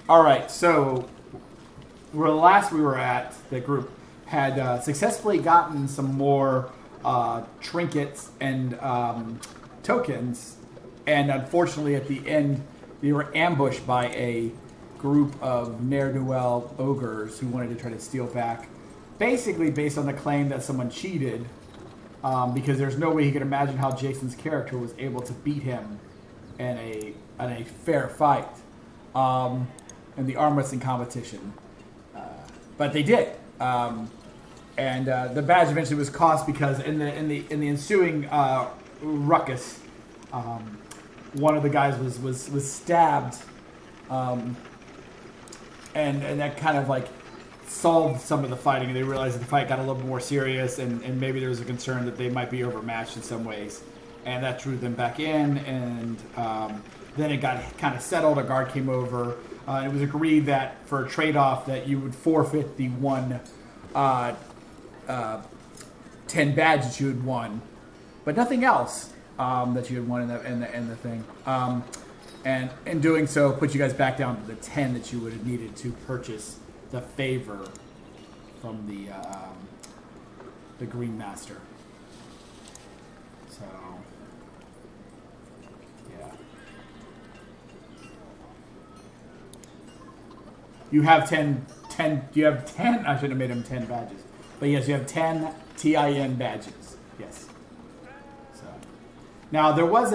All right, so where the last we were at, the group had successfully gotten some more trinkets and tokens, and unfortunately, at the end, they were ambushed by a group of ne'er-do-well ogres who wanted to try to steal back, basically based on the claim that someone cheated, because there's no way he could imagine how Jason's character was able to beat him in a fair fight in the arm wrestling competition. But they did, and the badge eventually was cost because in the ensuing ruckus, one of the guys was stabbed, and that kind of like solved some of the fighting. And they realized that the fight got a little more serious, and maybe there was a concern that they might be overmatched in some ways, and that drew them back in. And then it got kind of settled. A guard came over. It was agreed that for a trade-off that you would forfeit the 10 badges you had won, but nothing else that you had won in the thing. And in doing so, put you guys back down to the 10 that you would have needed to purchase the favor from the Green Master. So, yeah. You have 10, you have 10, I should have made them 10 badges. But yes, you have 10 TIN badges. Yes. So, now there was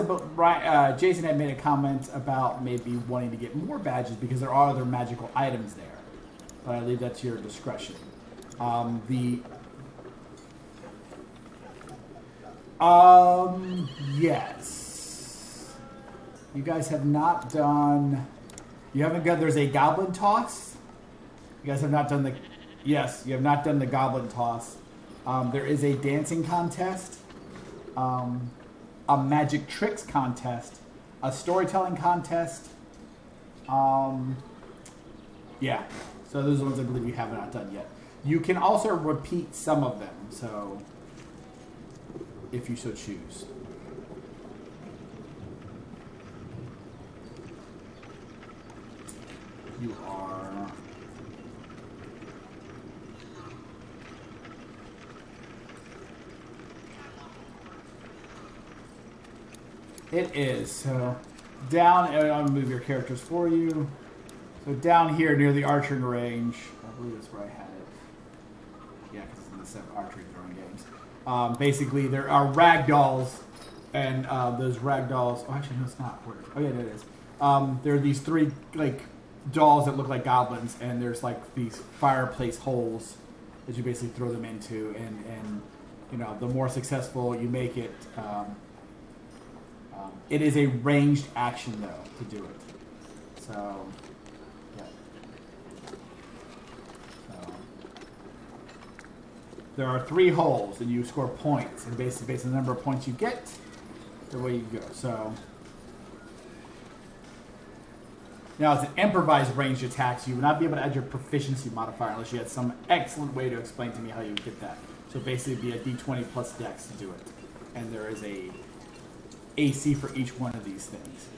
Jason had made a comment about maybe wanting to get more badges because there are other magical items there. But I leave that to your discretion. Yes. You guys have not done. You haven't got. There's a goblin toss. You guys have not done the. Yes, you have not done the goblin toss. There is a dancing contest, a magic tricks contest, a storytelling contest. Yeah. So those are the ones I believe you have not done yet. You can also repeat some of them, so if you so choose. You are... It is. So down, I'll move your characters for you. So down here near the archery range, I believe that's where I had it. Yeah, because it's in the set of archery throwing games. Basically, there are ragdolls, and those ragdolls. Oh, actually, no, it's not. Oh, yeah, it is. There are these three like dolls that look like goblins, and there's like these fireplace holes that you basically throw them into, and you know, the more successful you make it. It is a ranged action though to do it. So. There are 3 holes, and you score points, and based on the number of points you get, the way you go. So now it's an improvised ranged attack, so you would not be able to add your proficiency modifier unless you had some excellent way to explain to me how you would get that. So basically, it'd be a d20 plus dex to do it, and there is a AC for each one of these things.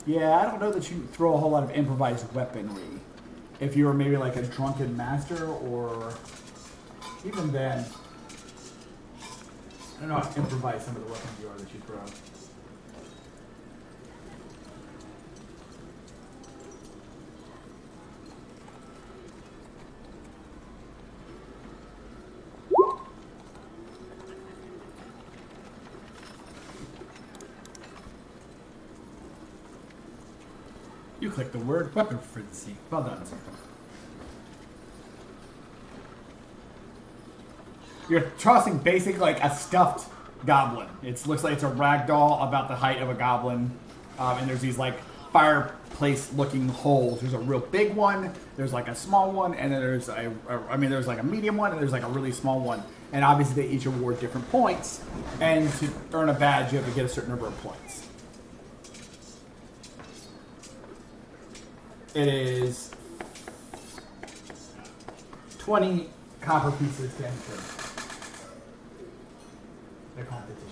Yeah, I don't know that you throw a whole lot of improvised weaponry. If you were maybe like a drunken master, or even then, I don't know how improvised some of the weapons you are that you throw. You click the word weapon proficiency. Well done, sir. You're tossing basically like a stuffed goblin. It looks like it's a rag doll about the height of a goblin. And there's these like fireplace looking holes. There's a real big one, there's like a small one, and then there's there's like a medium one, and there's like a really small one. And obviously they each award different points. And to earn a badge, you have to get a certain number of points. It is 20 copper pieces to enter the competition.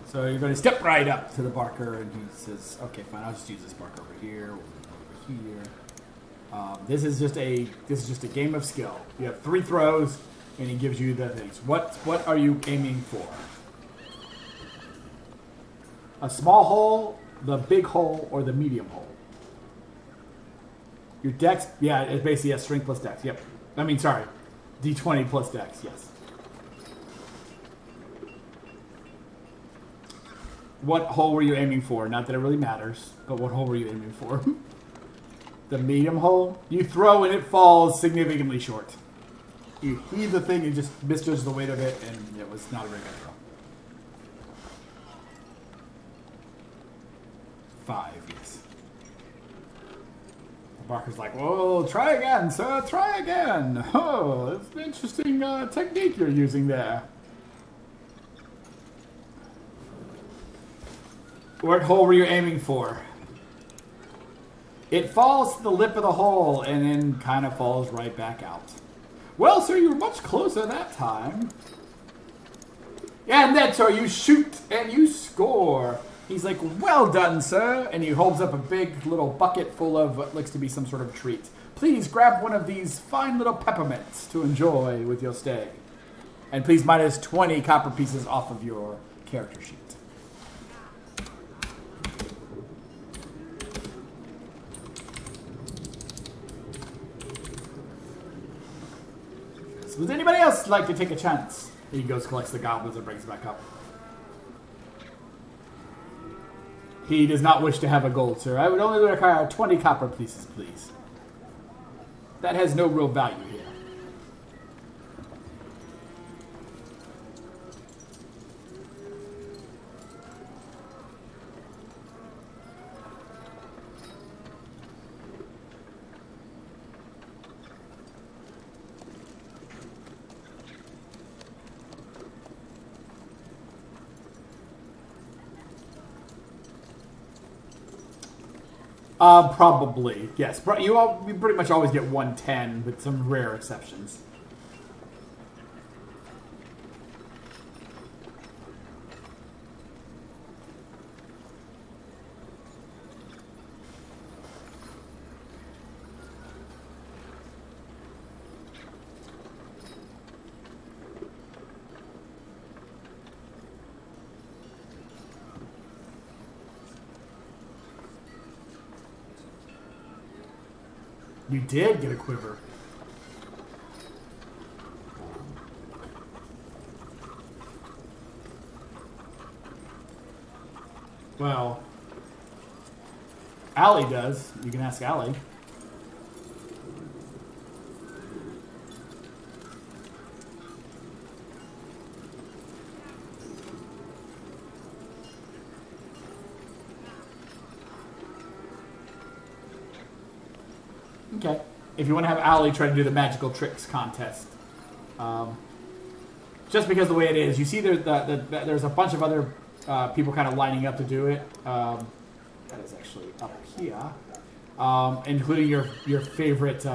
So you're going to step right up to the Barker, and he says, "Okay, fine. I'll just use this Barker over here, over here." This is just a game of skill. You have 3 throws, and he gives you the things. What are you aiming for? A small hole, the big hole, or the medium hole? Your dex, yeah, it's basically a strength plus dex. Yep. I mean, sorry, d20 plus dex. Yes. What hole were you aiming for? Not that it really matters, but what hole were you aiming for? The medium hole? You throw and it falls significantly short. You heave the thing and just misjudge the weight of it, and it was not a very good throw. 5, yes. The Barker's like, "Whoa, try again, sir, try again. Oh, it's an interesting technique you're using there." What hole were you aiming for? It falls to the lip of the hole and then kind of falls right back out. Well, sir, you were much closer that time. And then, sir, you shoot and you score. He's like, "Well done, sir." And he holds up a big little bucket full of what looks to be some sort of treat. "Please grab one of these fine little peppermints to enjoy with your stay. And please minus 20 copper pieces off of your character sheet." Would anybody else like to take a chance? He goes, collects the goblins, and brings it back up. He does not wish to have a gold, sir. I would only require 20 copper pieces, please. That has no real value here. Probably, yes. You pretty much always get 110 with some rare exceptions. You did get a quiver. Well, Allie does. You can ask Allie. Okay. If you want to have Allie try to do the magical tricks contest. Just because the way it is, you see there's a bunch of other people kind of lining up to do it. That is actually up here. Including your favorite,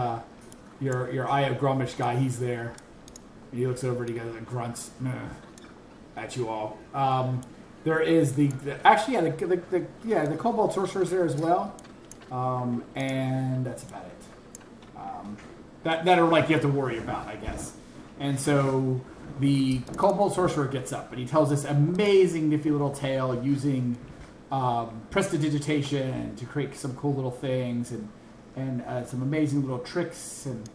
your Eye of Gromish guy. He's there. And he looks over and he goes and grunts at you all. There is the Kobold Sorcerer's there as well. And that's about it. That are like you have to worry about, I guess. And so the Kobold Sorcerer gets up and he tells this amazing nifty little tale using prestidigitation to create some cool little things and some amazing little tricks and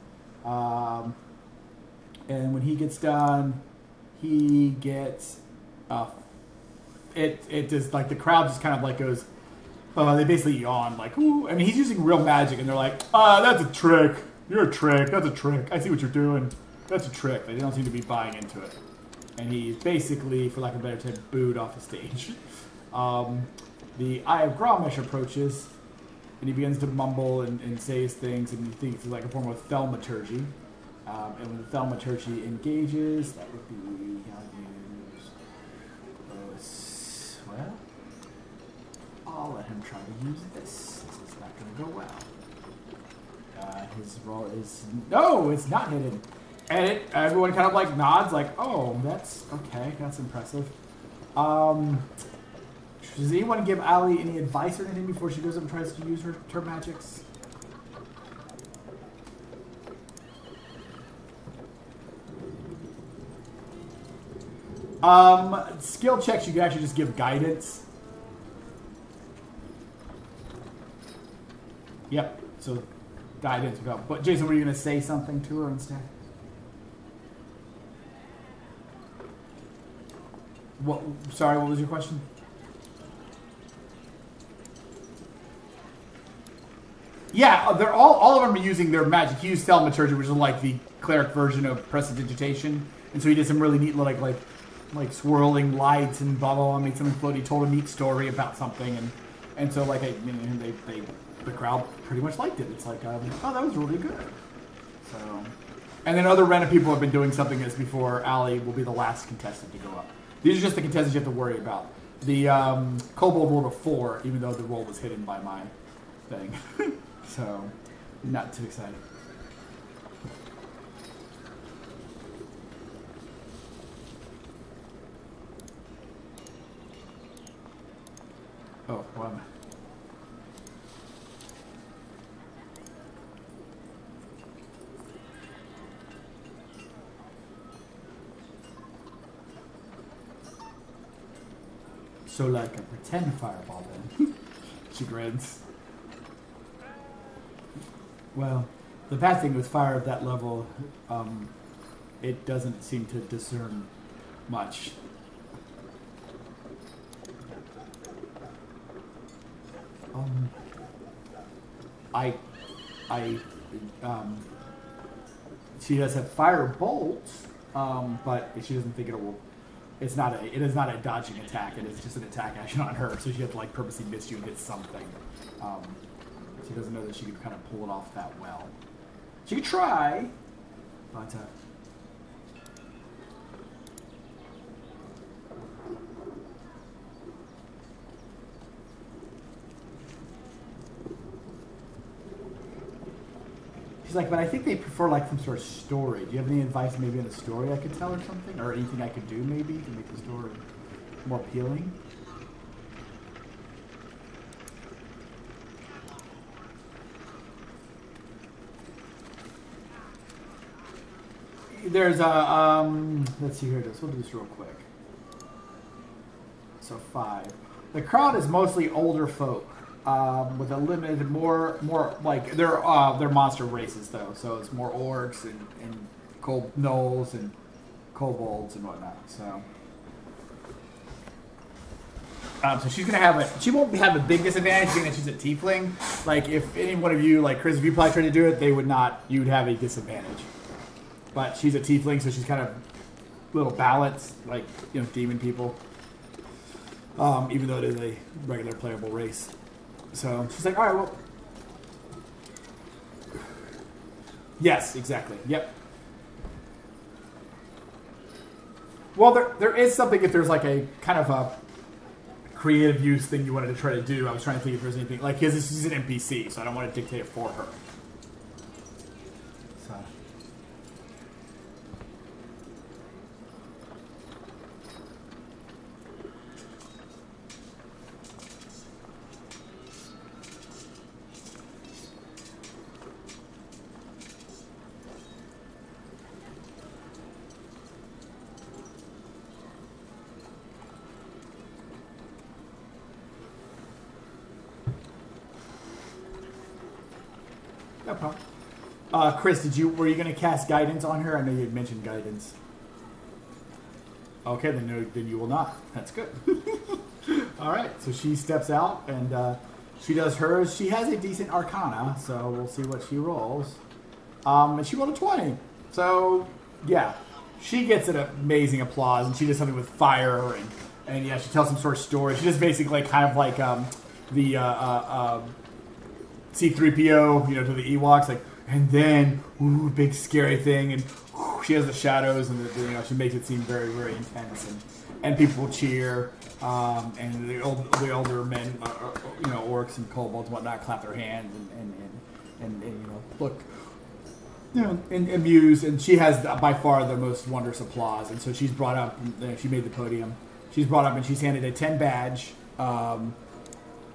when he gets done, he gets it just like the crowd just kind of like goes. They basically yawn like, ooh. I mean, he's using real magic, and they're like, that's a trick. You're a trick. That's a trick. I see what you're doing. That's a trick. They don't seem to be buying into it. And he's basically, for lack of a better term, booed off the stage. The Eye of Gromish approaches, and he begins to mumble and say his things, and he thinks it's like a form of thaumaturgy. And when the thaumaturgy engages, that would be, I'll let him try to use this. This is not going to go well. His roll is... No, it's not hidden. And everyone kind of like nods, like, "Oh, that's okay. That's impressive." Does anyone give Allie any advice or anything before she goes up and tries to use her magics? Skill checks, you can actually just give guidance. Yep, so guidance would help. But Jason, were you going to say something to her instead? What? Sorry, what was your question? Yeah, they're all of them are using their magic. He used thaumaturgy, which is like the cleric version of prestidigitation, and so he did some really neat like swirling lights and blah blah blah, made something float. He told a neat story about something, and so like the crowd pretty much liked it. It's like, oh, that was really good. So, and then other random people have been doing something as before. Allie will be the last contestant to go up. These are just the contestants you have to worry about. The Kobold rolled a 4, even though the roll was hidden by my thing. So, not too excited. Oh, what am I? So like a pretend fireball then. She grins. Well, the bad thing with fire at that level, it doesn't seem to discern much. She does have fire bolts, but she doesn't think it will. It is not a dodging attack. It is just an attack action on her. So she has to like purposely miss you and hit something. She doesn't know that she can kind of pull it off that well. She could try, but she's like, but I think they prefer like some sort of story. Do you have any advice maybe on a story I could tell or something? Or anything I could do maybe to make the story more appealing? There's a, let's see, here it is. We'll do this real quick. So 5. The crowd is mostly older folk. With a limited, more like they're monster races though, so it's more orcs and gnolls and kobolds and whatnot. So, so she's gonna have she won't have a big disadvantage being that she's a tiefling. Like if any one of you, like Chris, if you probably tried to do it, you'd have a disadvantage. But she's a tiefling, so she's kind of a little balanced, like demon people. Even though it is a regular playable race. So she's like, all right, well. Yes, exactly. Yep. Well, there is something if there's like a kind of a creative use thing you wanted to try to do. I was trying to think if there's anything. Like, she's an NPC, so I don't want to dictate it for her. So. No problem. Chris, were you going to cast guidance on her? I know you had mentioned guidance. Okay, then you will not. That's good. All right, so she steps out and she does hers. She has a decent Arcana, so we'll see what she rolls. And she rolled a 20. So yeah, she gets an amazing applause, and she does something with fire and yeah, she tells some sort of story. She just basically kind of like the C-3PO, to the Ewoks, like, and then, ooh, big scary thing, and she has the shadows, and she makes it seem very, very intense, and people will cheer, and the older men, orcs and kobolds and whatnot, clap their hands, and look, Yeah, and Muse, and she has by far the most wondrous applause, and so she's brought up. She made the podium. She's brought up, and she's handed a 10 badge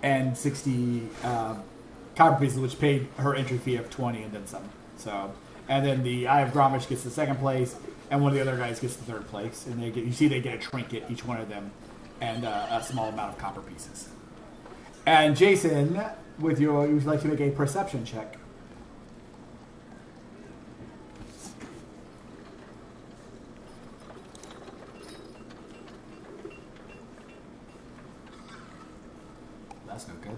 and 60 copper pieces, which paid her entry fee of 20 and then some. So, and then the Eye of Gromish gets the second place, and one of the other guys gets the third place, and they get a trinket, each one of them, and a small amount of copper pieces. And Jason, you would like to make a perception check. That's no good.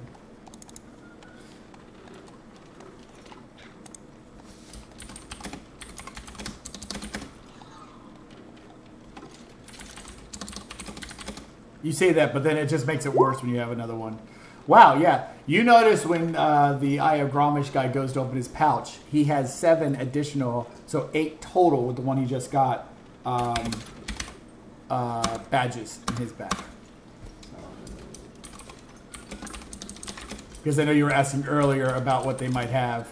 You say that, but then it just makes it worse when you have another one. Wow, yeah. You notice when the Eye of Gromish guy goes to open his pouch, he has 7 additional, so 8 total with the one he just got, badges in his bag. Because I know you were asking earlier about what they might have.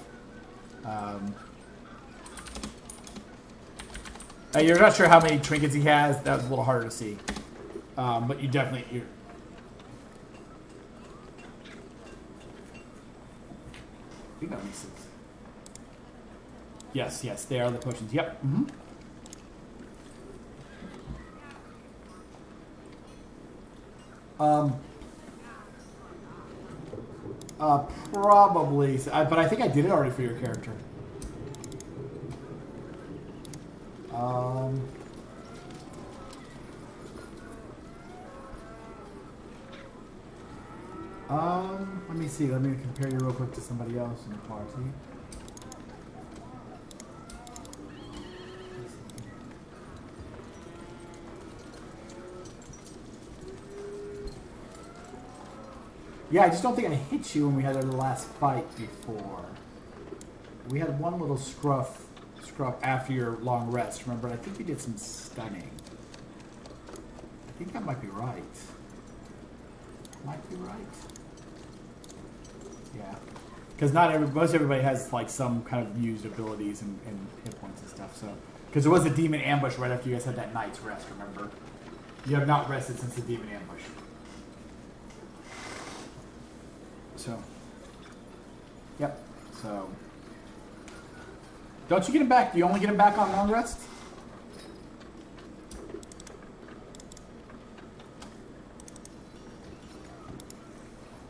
You're not sure how many trinkets he has. That was a little harder to see. But you definitely... We got these things. Yes, they are the potions. Yep. Mm-hmm. Probably, but I think I did it already for your character. Let me see. Let me compare you real quick to somebody else in the party. Yeah, I just don't think I hit you when we had our last fight before. We had one little scruff after your long rest, remember? I think we did some stunning. I think that might be right. Might be right. Yeah. Because most everybody has like some kind of used abilities and hit points and stuff. So, because there was a demon ambush right after you guys had that night's rest, remember? You have not rested since the demon ambush. So, yep. So, don't you get him back? Do you only get him back on long rest?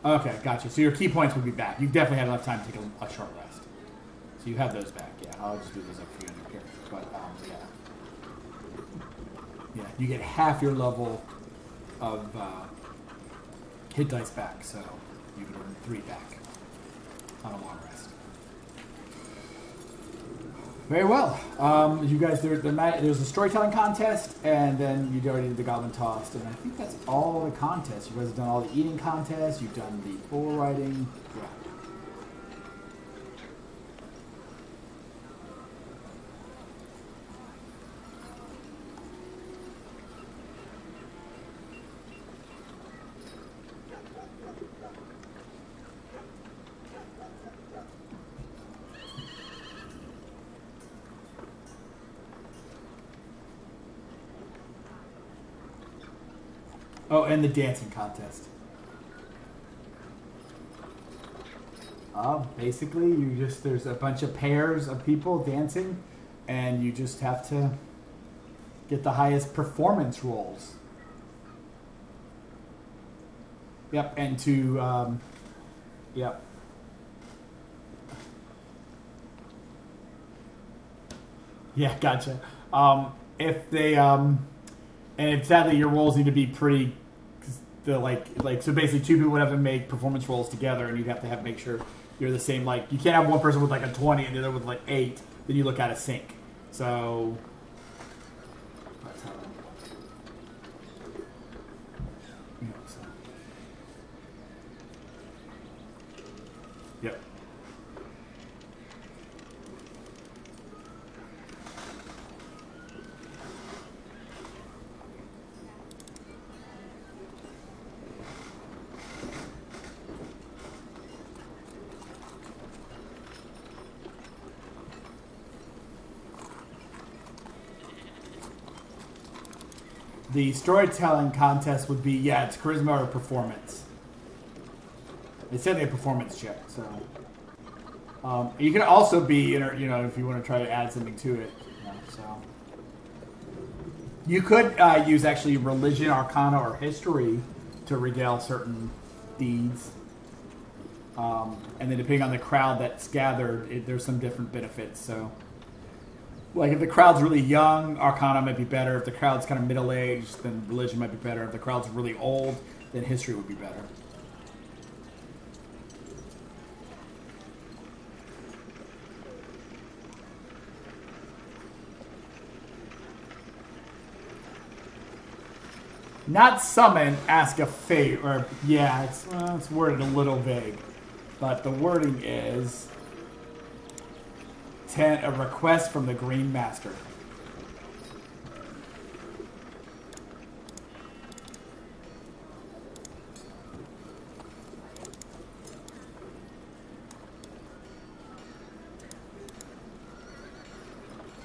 Okay, gotcha. So your key points would be back. You definitely had enough time to take a short rest. So you have those back. Yeah, I'll just do those up for you in your character. But yeah, you get half your level of hit dice back. So you can earn 3 back on a long rest. Very well. You guys, there's a storytelling contest, and then you already did the goblin tossed, and I think that's all the contests. You guys have done all the eating contests. You've done the bull riding. Yeah. Oh, and the dancing contest. Basically, there's a bunch of pairs of people dancing, and you just have to get the highest performance rolls. Yep, and yep. Yeah, gotcha. If they, and sadly your rolls need to be pretty, so basically 2 people would have to make performance rolls together, and you'd have to make sure you're the same. Like, you can't have one person with like a 20 and the other with like 8. Then you look out of sync. So that's how. Yep. The storytelling contest would be, yeah, it's charisma or performance. It's certainly a performance check, so. You can also be, if you want to try to add something to it. So. You could use actually religion, arcana, or history to regale certain deeds. And then depending on the crowd that's gathered, there's some different benefits. So, like if the crowd's really young, arcana might be better. If the crowd's kind of middle-aged, then religion might be better. If the crowd's really old, then history would be better. Not summon, ask a favor. Yeah, it's worded a little vague. But the wording is a request from the Green Master.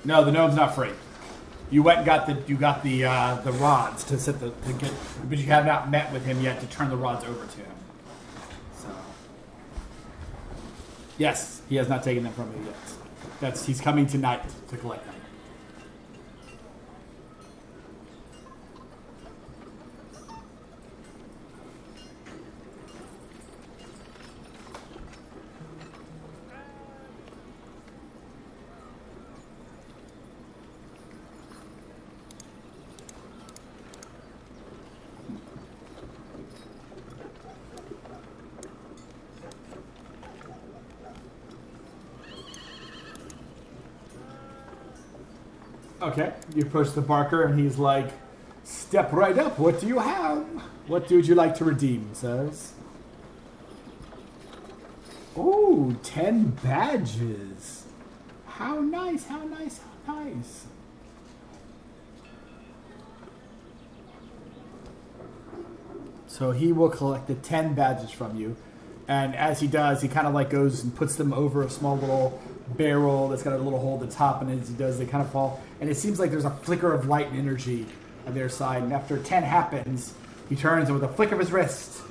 No, the gnome's not free. You went and got the rods to set but you have not met with him yet to turn the rods over to him. So yes, he has not taken them from you yet. He's coming tonight to collect them. Okay, you approach the barker and he's like, step right up, what do you have? What would you like to redeem, says. Ooh, 10 badges. How nice, how nice, how nice. So he will collect the 10 badges from you. And as he does, he kind of like goes and puts them over a small little barrel that's got a little hole at the top, and as he does, they kind of fall. And it seems like there's a flicker of light and energy on their side. And after 10 happens, he turns, and with a flick of his wrist,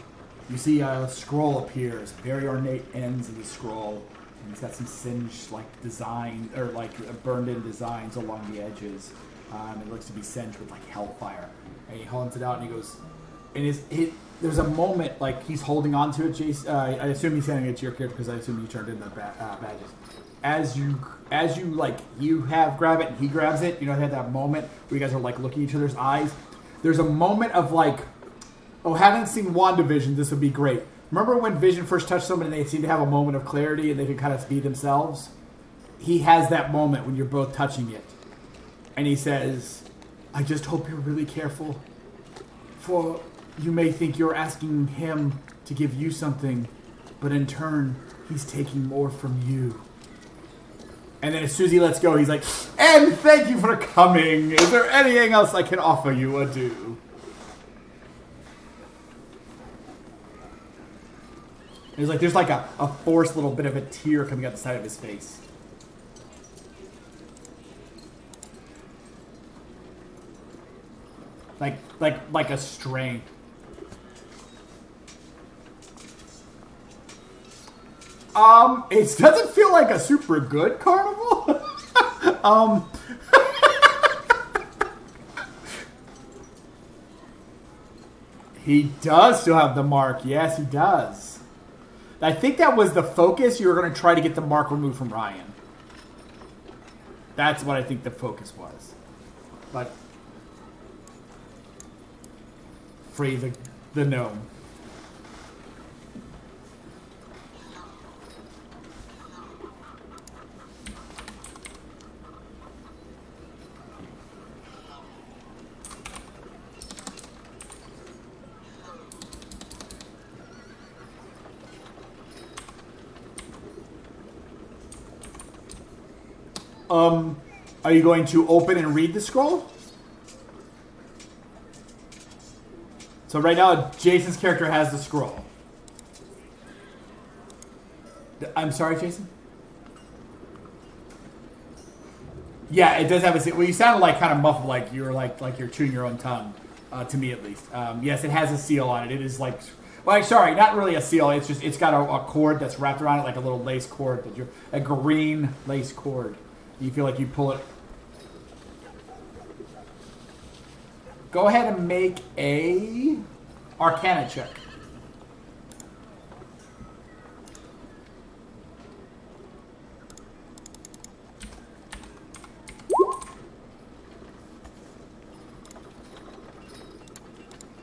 you see a scroll appears. Very ornate ends of the scroll, and it's got some singed like design or like burned-in designs along the edges. It looks to be singed with like hellfire. And he holds it out, and he goes, and there's a moment like he's holding on to it, Jason. I assume he's handing it to your character because I assume you turned in the badges. As you like, you grab it and he grabs it. You know, they had that moment where you guys are like looking at each other's eyes. There's a moment of like, oh, haven't seen WandaVision. This would be great. Remember when Vision first touched someone and they seem to have a moment of clarity and they can kind of be themselves? He has that moment when you're both touching it. And he says, I just hope you're really careful. For you may think you're asking him to give you something, but in turn, he's taking more from you. And then as soon as he lets go, he's like, and thank you for coming. Is there anything else I can offer you? Adieu. There's like a forced little bit of a tear coming out the side of his face. Like a strain. It doesn't feel like a super good carnival. He does still have the mark. Yes, he does. I think that was the focus. You were going to try to get the mark removed from Ryan. That's what I think the focus was. But free the gnome. Are you going to open and read the scroll? So right now, Jason's character has the scroll. I'm sorry, Jason? Yeah, it does have a... Well, you sounded like kind of muffled, like you were like you're chewing your own tongue. to me at least. Yes, it has a seal on it. It is like, well, sorry, not really a seal. It's just it's got a cord that's wrapped around it like a little lace cord a green lace cord. You feel like you pull it. Go ahead and make a Arcana check.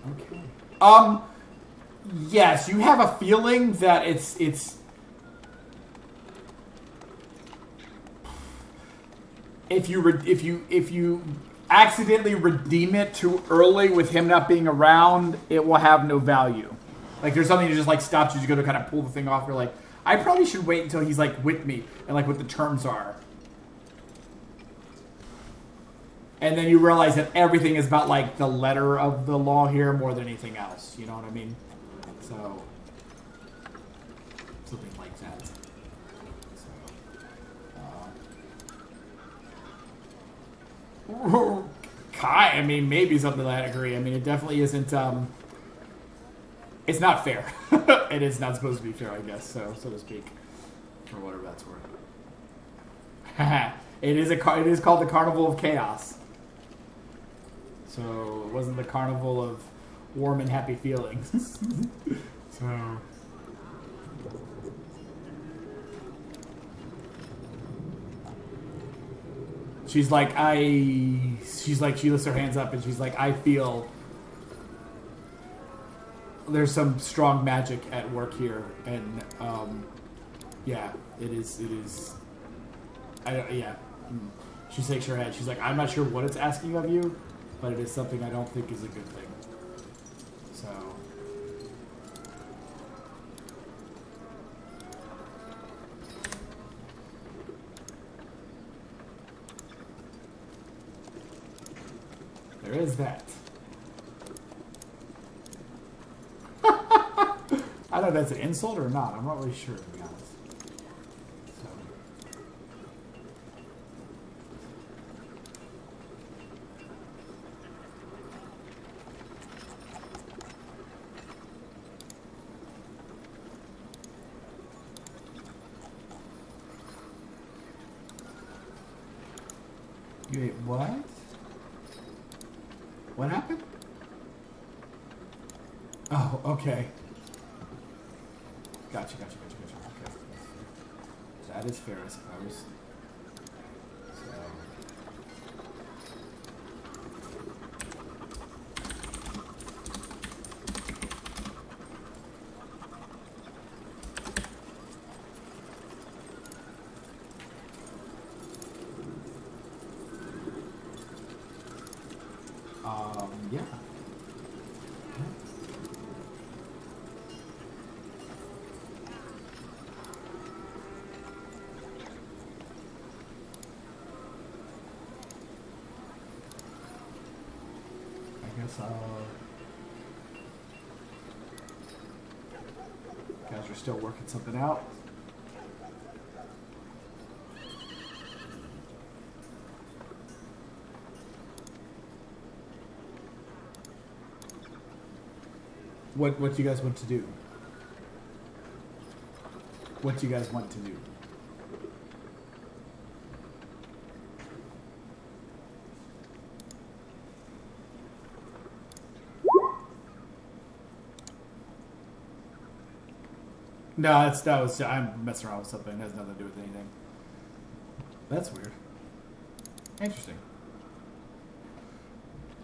Okay. Yes, you have a feeling that it's if you accidentally redeem it too early with him not being around, it will have no value. Like there's something that just like stops you to go to kind of pull the thing off. You're like, I probably should wait until he's like with me and like what the terms are. And then you realize that everything is about like the letter of the law here more than anything else. You know what I mean? So something like that. So, I mean, maybe something to that degree. I mean, it definitely isn't. It's not fair. It is not supposed to be fair, I guess. So to speak, or whatever that's worth. It is called the Carnival of Chaos. So it wasn't the Carnival of Warm and Happy Feelings. So. She lifts her hands up and she's like, I feel there's some strong magic at work here. And, yeah, it is. She shakes her head. She's like, I'm not sure what it's asking of you, but it is something I don't think is a good thing. So. There is that. I don't know if that's an insult or not. I'm not really sure, to be honest. So. You ate what? What happened? Oh, okay. Gotcha. Okay. That is fair, I suppose. So. Yeah. I guess you guys are still working something out. What do you guys want to do? What do you guys want to do? No, I'm messing around with something. It has nothing to do with anything. That's weird. Interesting.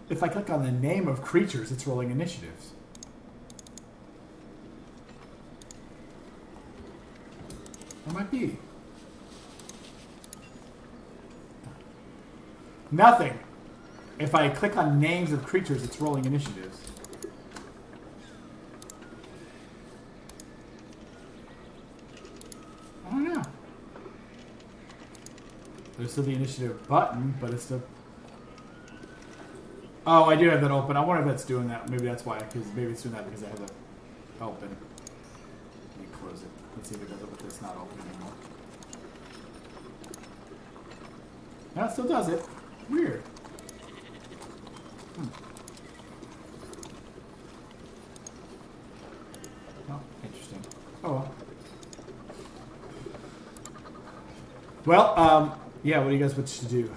If I click on the name of creatures, it's rolling initiatives. What might be? Nothing. If I click on names of creatures, it's rolling initiatives. I don't know. There's still the initiative button, but it's still... Oh, I do have that open. I wonder if that's doing that. Maybe that's why. Because maybe it's doing that because I have it open. Let me close it. Let's see if it does it with this not open anymore. No, it still does it. Weird. Oh, interesting. Oh well. Well, yeah. What do you guys wish to do?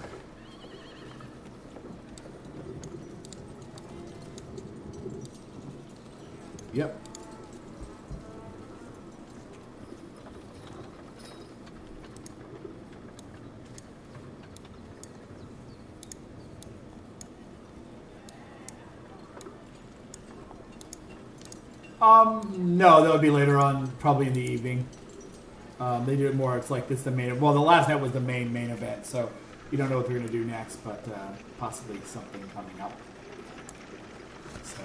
Yep. No, that would be later on, probably in the evening. They do it more. It's like this the main. Well, the last night was the main event, so you don't know what they're going to do next, but possibly something coming up. So.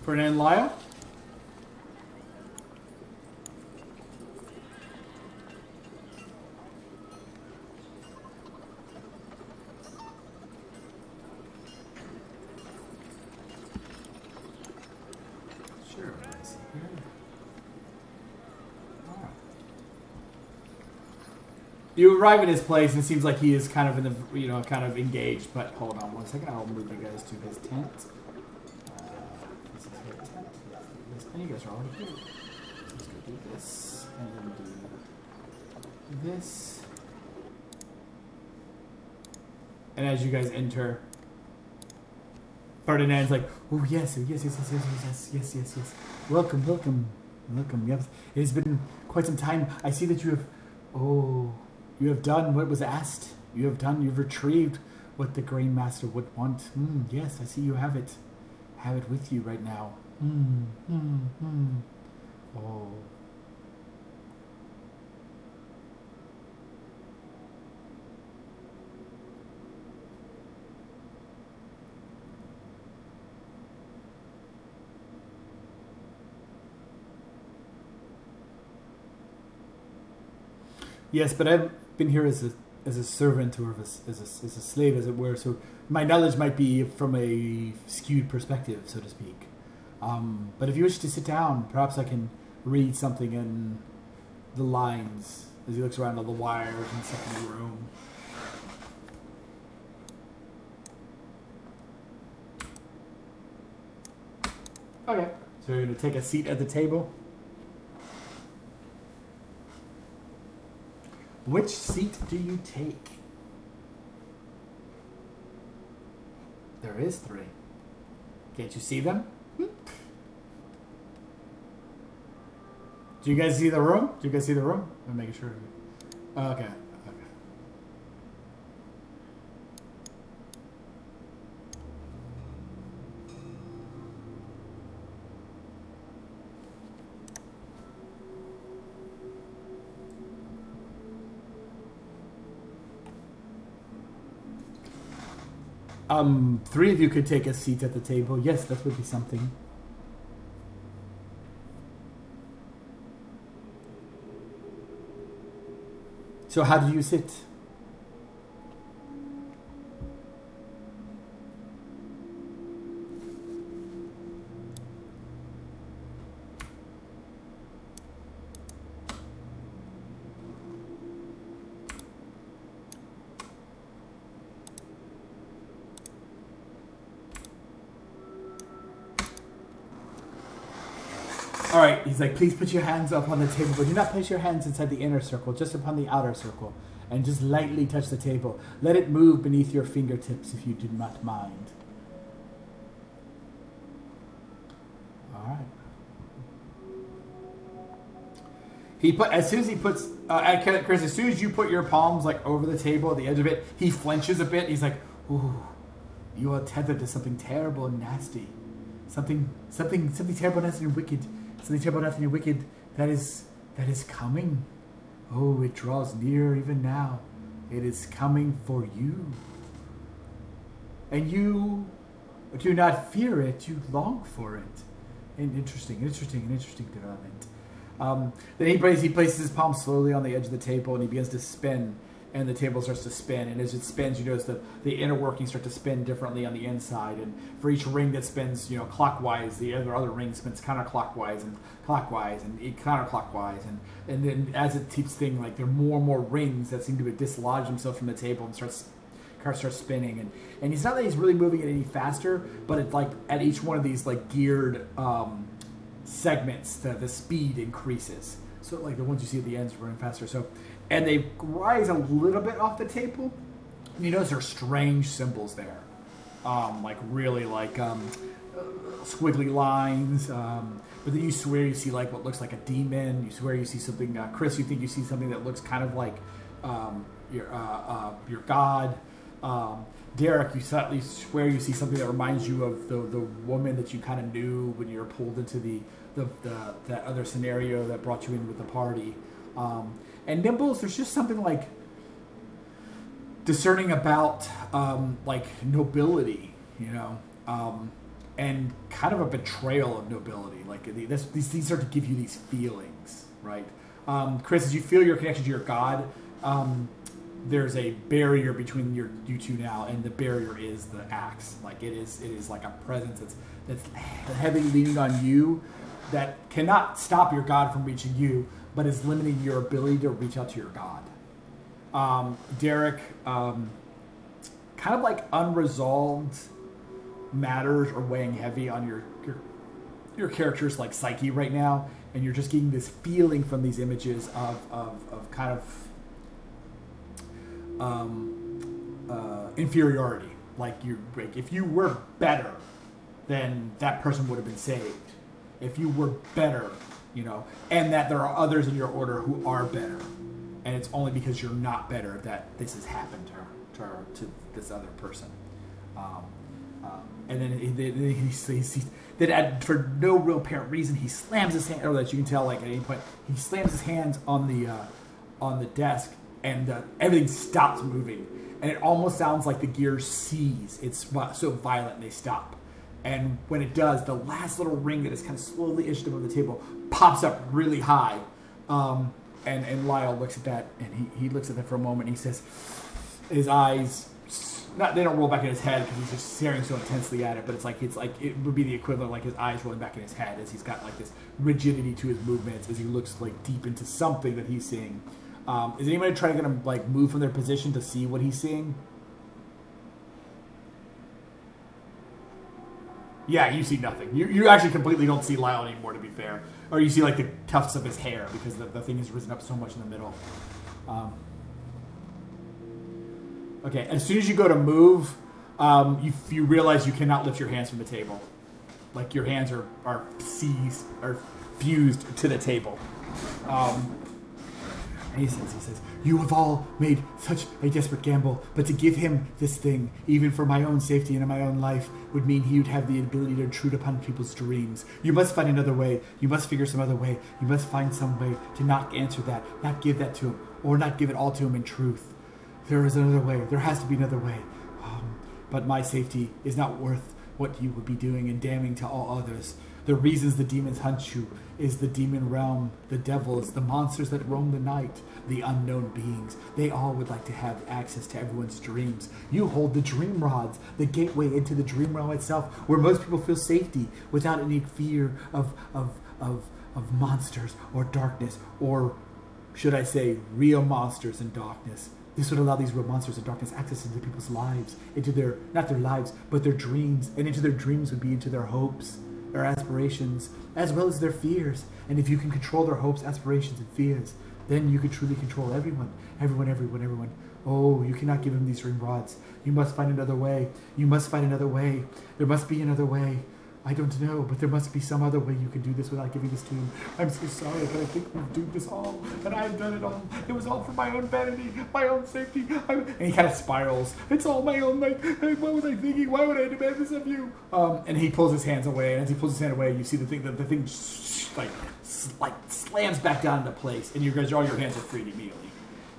Ferdinand Lyle? Sure. You arrive at his place, and it seems like he is kind of in the, kind of engaged. But hold on one second. I'll move you guys to his tent. This is his tent. And you guys are already here. Let's go do this, and then do this. And as you guys enter, Ferdinand's like, "Oh yes. Welcome. Yes, it has been quite some time. I see that you have, you have done what was asked. You've retrieved what the Grain Master would want. Yes, I see you have it with you right now. Oh." Yes, but I've been here as a servant, or as a slave, as it were. So my knowledge might be from a skewed perspective, so to speak. But if you wish to sit down, perhaps I can read something in the lines as he looks around all the wires and stuff in the room. Okay. So you're going to take a seat at the table? Which seat do you take? There is 3. Can't you see them? Do you guys see the room? I'm making sure. Okay. 3 of you could take a seat at the table. Yes, that would be something. So how do you sit? All right, he's like, please put your hands up on the table, but do not place your hands inside the inner circle, just upon the outer circle, and just lightly touch the table. Let it move beneath your fingertips if you do not mind. All right. As soon as you put your palms like over the table at the edge of it, he flinches a bit. He's like, ooh, you are tethered to something terrible and nasty. Something terrible, nasty, and wicked. Something terrible, nasty, and wicked that is coming. Oh, it draws near even now. It is coming for you. And you Do not fear it, you long for it. And interesting development. Then he places his palm slowly on the edge of the table, and he begins to spin, and the table starts to spin. And as it spins, you notice the inner workings start to spin differently on the inside. And for each ring that spins, clockwise, the other ring spins counterclockwise and clockwise and counterclockwise. And then as it keeps thing, like there are more and more rings that seem to dislodge themselves from the table and starts spinning. And he's not that he's really moving it any faster, but it's like at each one of these like geared segments, the speed increases. So like the ones you see at the ends are running faster. So, and they rise a little bit off the table. And you notice there are strange symbols there, like really like squiggly lines. But then you swear you see like what looks like a demon. You swear you see something. Chris, you think you see something that looks kind of like your god. Derek, you slightly swear you see something that reminds you of the woman that you kind of knew when you were pulled into that other scenario that brought you in with the party. And Nimbles, there's just something like discerning about like nobility, and kind of a betrayal of nobility. Like these things start to give you these feelings, right? Chris, as you feel your connection to your god, there's a barrier between you two now, and the barrier is the axe. Like it is like a presence that's heavily leaning on you, that cannot stop your god from reaching you, but is limiting your ability to reach out to your god. Derek, kind of like unresolved matters are weighing heavy on your character's like psyche right now, and you're just getting this feeling from these images of kind of inferiority. Like if you were better, then that person would have been saved. If you were better, and that there are others in your order who are better, and it's only because you're not better that this has happened to this other person. And then for no real apparent reason, he slams his hand, or that you can tell, like at any point, he slams his hands on the desk, and everything stops moving, and it almost sounds like the gears seize. It's so violent, and they stop. And when it does, the last little ring that is kind of slowly itched above the table pops up really high. And Lyle looks at that, and he looks at that for a moment, and he says, his eyes, they don't roll back in his head because he's just staring so intensely at it, but it's like it would be the equivalent of like his eyes rolling back in his head as he's got like this rigidity to his movements as he looks like deep into something that he's seeing. Is anybody trying to get him like move from their position to see what he's seeing? Yeah, you see nothing. You actually completely don't see Lyle anymore, to be fair. Or you see like the tufts of his hair because the thing has risen up so much in the middle. Okay, as soon as you go to move, you realize you cannot lift your hands from the table. Like your hands are seized or fused to the table. And he says, you have all made such a desperate gamble, but to give him this thing, even for my own safety and in my own life, would mean he would have the ability to intrude upon people's dreams. You must find another way. You must figure some other way. You must find some way to not answer that, not give that to him, or not give it all to him in truth. There is another way. There has to be another way. But my safety is not worth what you would be doing and damning to all others. The reasons the demons hunt you is the demon realm, the devils, the monsters that roam the night, the unknown beings. They all would like to have access to everyone's dreams. You hold the dream rods, the gateway into the dream realm itself, where most people feel safety without any fear of monsters or darkness, or should I say real monsters and darkness. This would allow these real monsters of darkness access into people's lives, into their, not their lives, but their dreams. And into their dreams would be into their hopes, their aspirations, as well as their fears. And if you can control their hopes, aspirations, and fears, then you can truly control everyone. Everyone. Oh, you cannot give him these ring rods. You must find another way. You must find another way. There must be another way. I don't know, but there must be some other way you can do this without giving this to him. I'm so sorry, but I think we've doomed this all, and I've done it all. It was all for my own vanity, my own safety. And he kind of spirals. It's all my own, like, what was I thinking? Why would I demand this of you? And he pulls his hands away, and as he pulls his hand away, you see the thing like slams back down into place, and you guys, all your hands are freed immediately.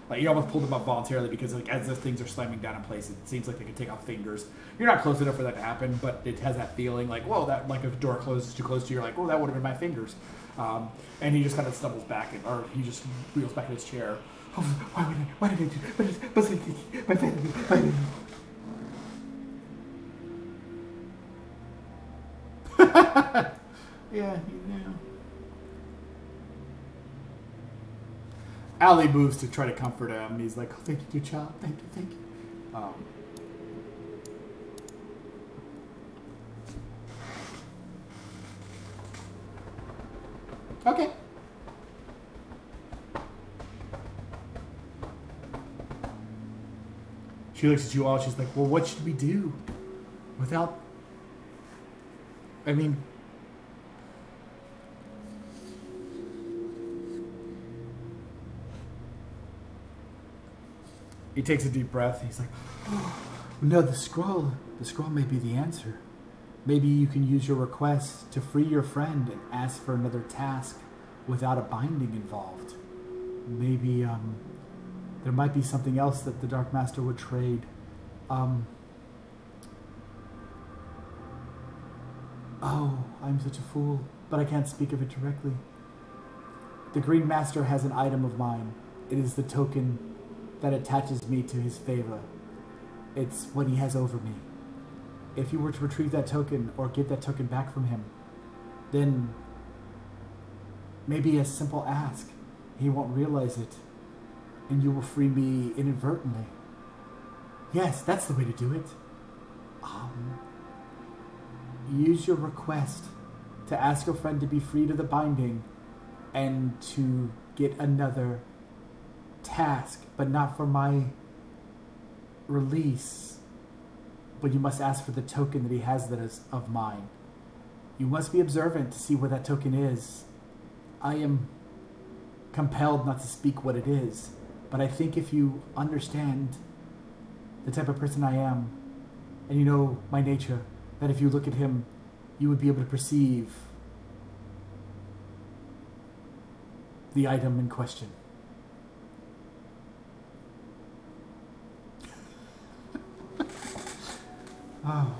Like you almost pulled them up voluntarily because like as those things are slamming down in place, it seems like they could take off fingers. You're not close enough for that to happen, but it has that feeling like, whoa, that like if a door closes too close to you, you're like, oh, that would have been my fingers. And he just kind of stumbles back, or he just wheels back in his chair. Oh, why did I do? My family. Yeah, you know. Allie moves to try to comfort him. He's like, oh, thank you, dear child. Thank you. Okay. She looks at you all. She's like, well, what should we do without... I mean... He takes a deep breath. He's like, oh, no, the scroll may be the answer. Maybe you can use your request to free your friend and ask for another task without a binding involved. Maybe there might be something else that the Dark Master would trade. Oh, I'm such a fool, but I can't speak of it directly. The Green Master has an item of mine. It is the token that attaches me to his favor. It's what he has over me. If you were to retrieve that token or get that token back from him, then maybe a simple ask. He won't realize it, and you will free me inadvertently. Yes, that's the way to do it. Use your request to ask your friend to be freed of the binding and to get another task, but not for my release. But you must ask for the token that he has that is of mine. You must be observant to see where that token is. I am compelled not to speak what it is, but I think if you understand the type of person I am, and you know my nature, that if you look at him, you would be able to perceive the item in question. Oh.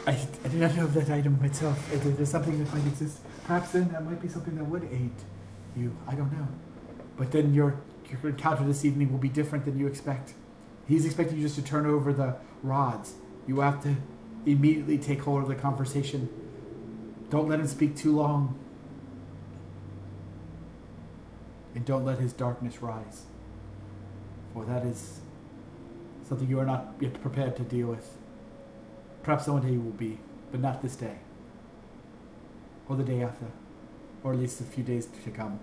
I do not know of that item myself. There's something that might exist. Perhaps then that might be something that would aid you. I don't know. But then your encounter this evening will be different than you expect. He's expecting you just to turn over the rods. You have to immediately take hold of the conversation. Don't let him speak too long. And don't let his darkness rise. For that is something you are not yet prepared to deal with. Perhaps one day you will be, but not this day. Or the day after. Or at least a few days to come.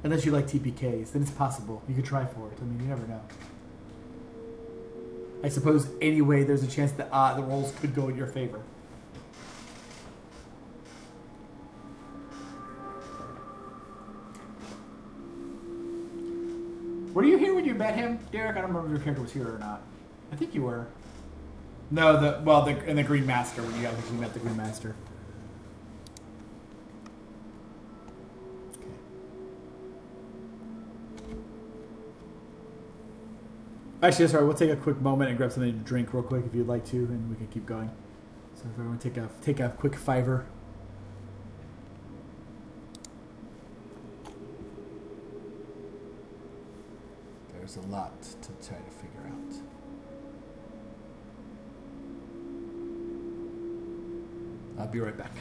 Unless you like TPKs, then it's possible. You could try for it. I mean, you never know. I suppose anyway there's a chance that the rolls could go in your favor. Were you here when you met him, Derek? I don't remember if your character was here or not. I think you were. No, in the Green Master when you actually met the Green Master. Okay. Actually, sorry. We'll take a quick moment and grab something to drink real quick if you'd like to, and we can keep going. So if everyone take a quick fiver. There's a lot to try to figure out. I'll be right back.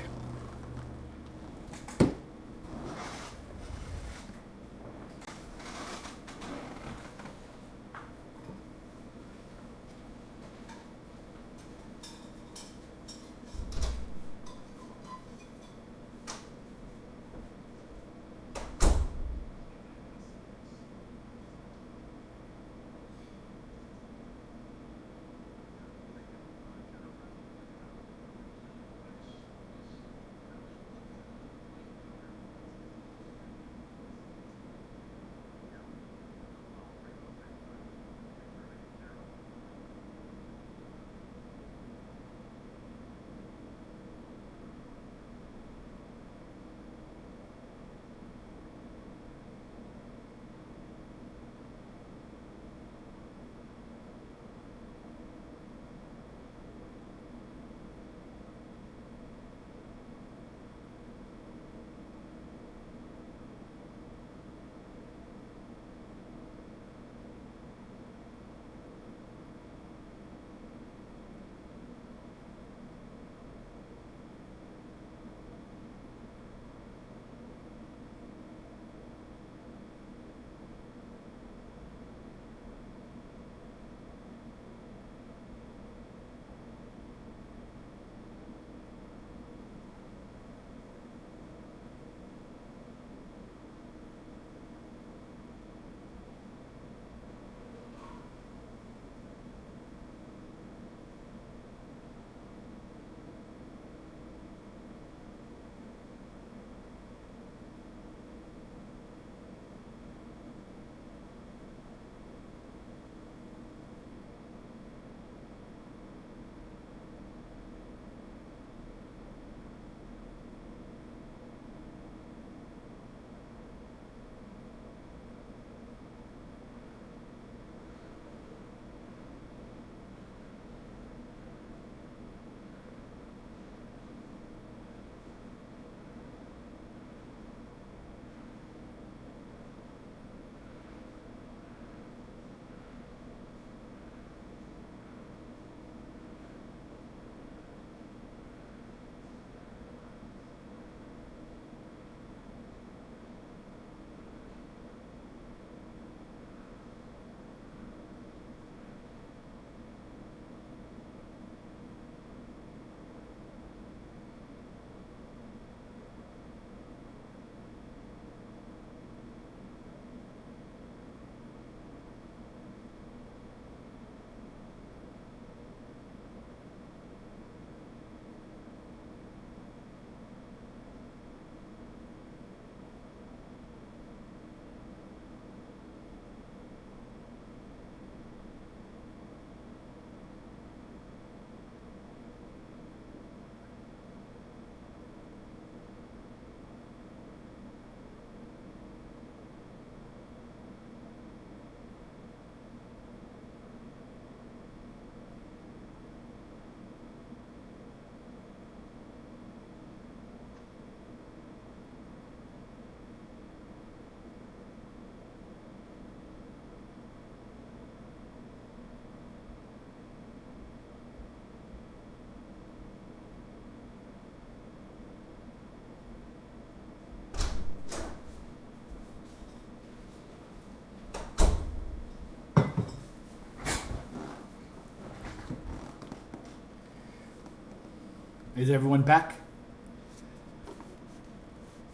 Is everyone back?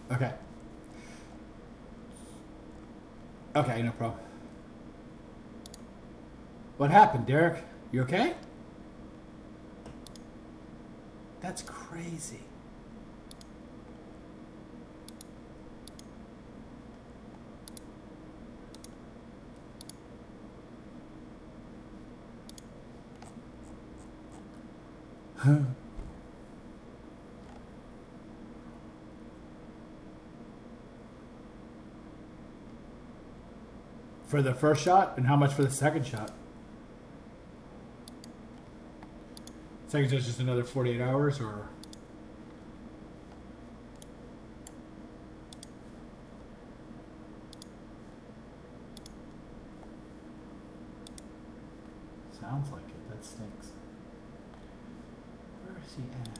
Okay. Okay, no problem. What happened, Derek? You okay? That's crazy. For the first shot, and how much for the second shot? Second shot's just another 48 hours, or? Sounds like it. That stinks. Where is he at?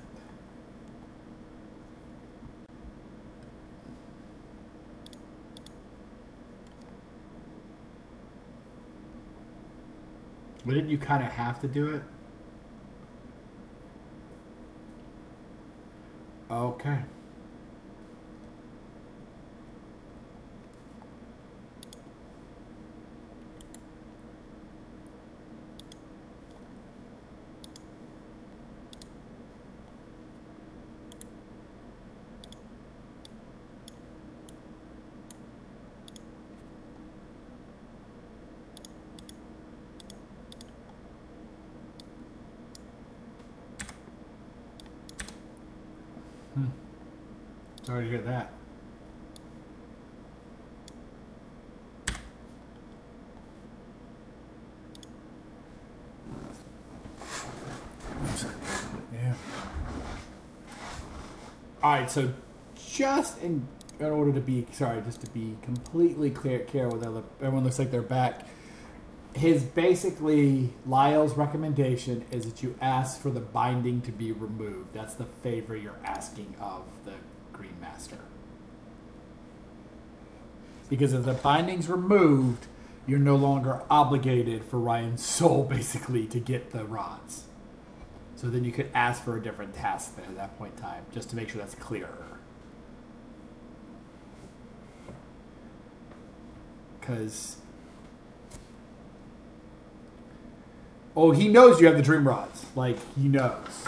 But didn't you kind of have to do it? Okay. Sorry to hear that. Yeah. All right, so just in order to be just to be completely clear with everyone looks like they're back. His basically Lyle's recommendation is that you ask for the binding to be removed. That's the favor you're asking of the Green Master. Because if the binding's removed, you're no longer obligated for Ryan's soul basically to get the rods. So then you could ask for a different task there at that point in time, just to make sure that's clearer. Because... oh, he knows you have the dream rods. Like, he knows.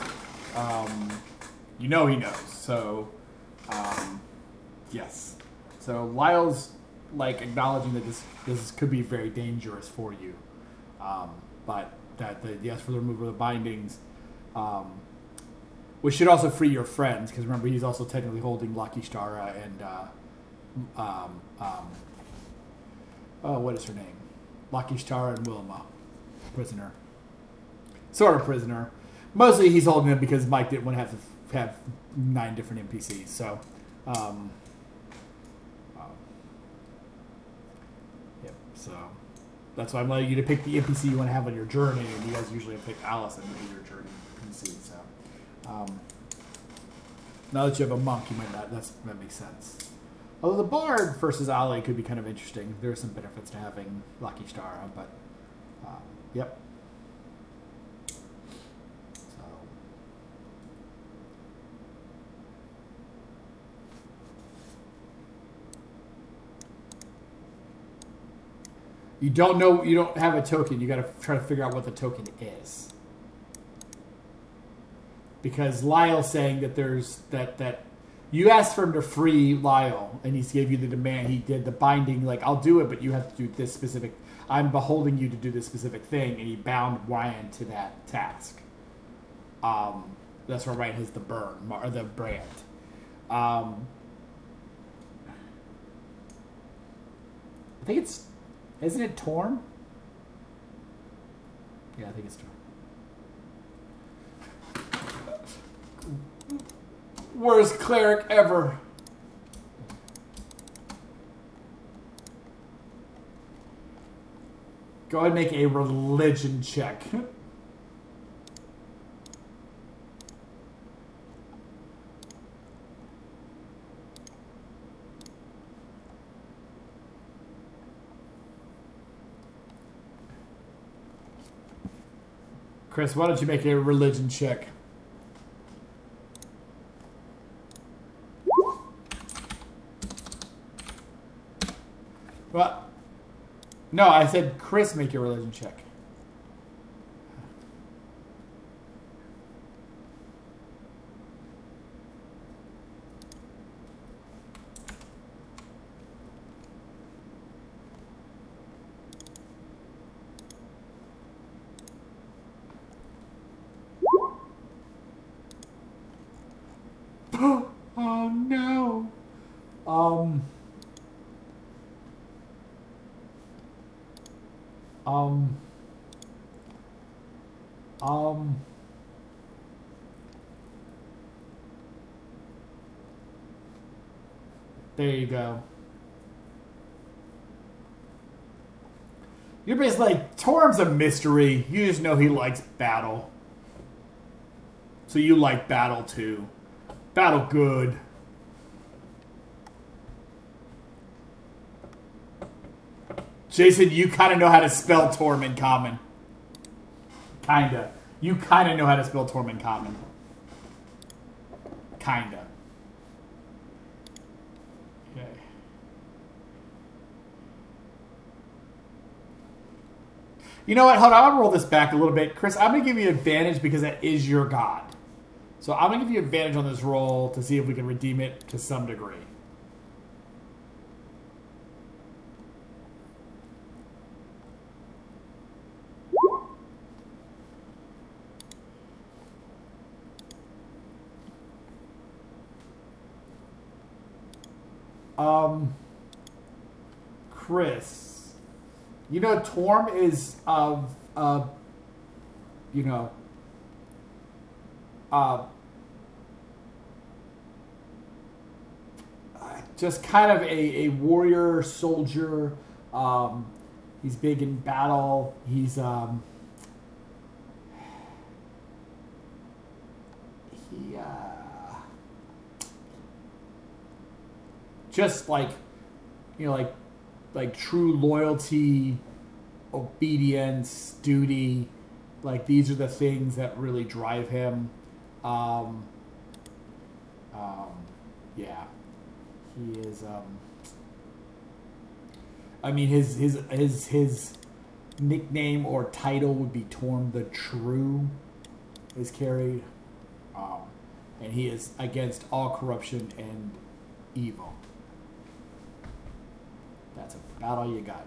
You know he knows. So, yes. So Lyle's like acknowledging that this could be very dangerous for you, but that yes for the removal of the bindings, which should also free your friends because remember he's also technically holding Lucky Stara and what is her name? Lucky Stara and Wilma, prisoner. Sort of prisoner. Mostly he's holding them because Mike didn't want to have 9 different NPCs. So, yep. So that's why I'm letting you to pick the NPC you want to have on your journey, and you guys usually pick Allison to be your journey NPC. So, now that you have a monk, you might not. That makes sense. Although the Bard versus Ollie could be kind of interesting. There are some benefits to having Lucky Stara, but yep. You don't know, you don't have a token. You got to try to figure out what the token is. Because Lyle's saying that there's that you asked for him to free Lyle, and he gave you the demand. He did the binding, like I'll do it, but you have to do this specific. I'm beholding you to do this specific thing, and he bound Ryan to that task. That's where Ryan has the burn or the brand. I think it's. Isn't it torn? Yeah, I think it's torn. Worst cleric ever. Go ahead and make a religion check. Chris, why don't you make a religion check? Well, no, I said Chris make your religion check. Oh no. Um. Um. Um. There you go. You're basically like, Torm's a mystery. You just know he likes battle. So you like battle too. Battle good. Jason, you kind of know how to spell Torm in common. Kinda. You kind of know how to spell Torm in common. Kinda. Okay. You know what? Hold on. I'm going to roll this back a little bit. Chris, I'm going to give you advantage because that is your god. So I'm going to give you advantage on this roll to see if we can redeem it to some degree. Chris, you know Torm is you know, uh, just kind of a warrior soldier. He's big in battle. He's he just like, you know, like true loyalty, obedience, duty. Like these are the things that really drive him. Um, yeah, he is. I mean, his nickname or title would be Torm the True. Is carried, and he is against all corruption and evil. That's about all you got.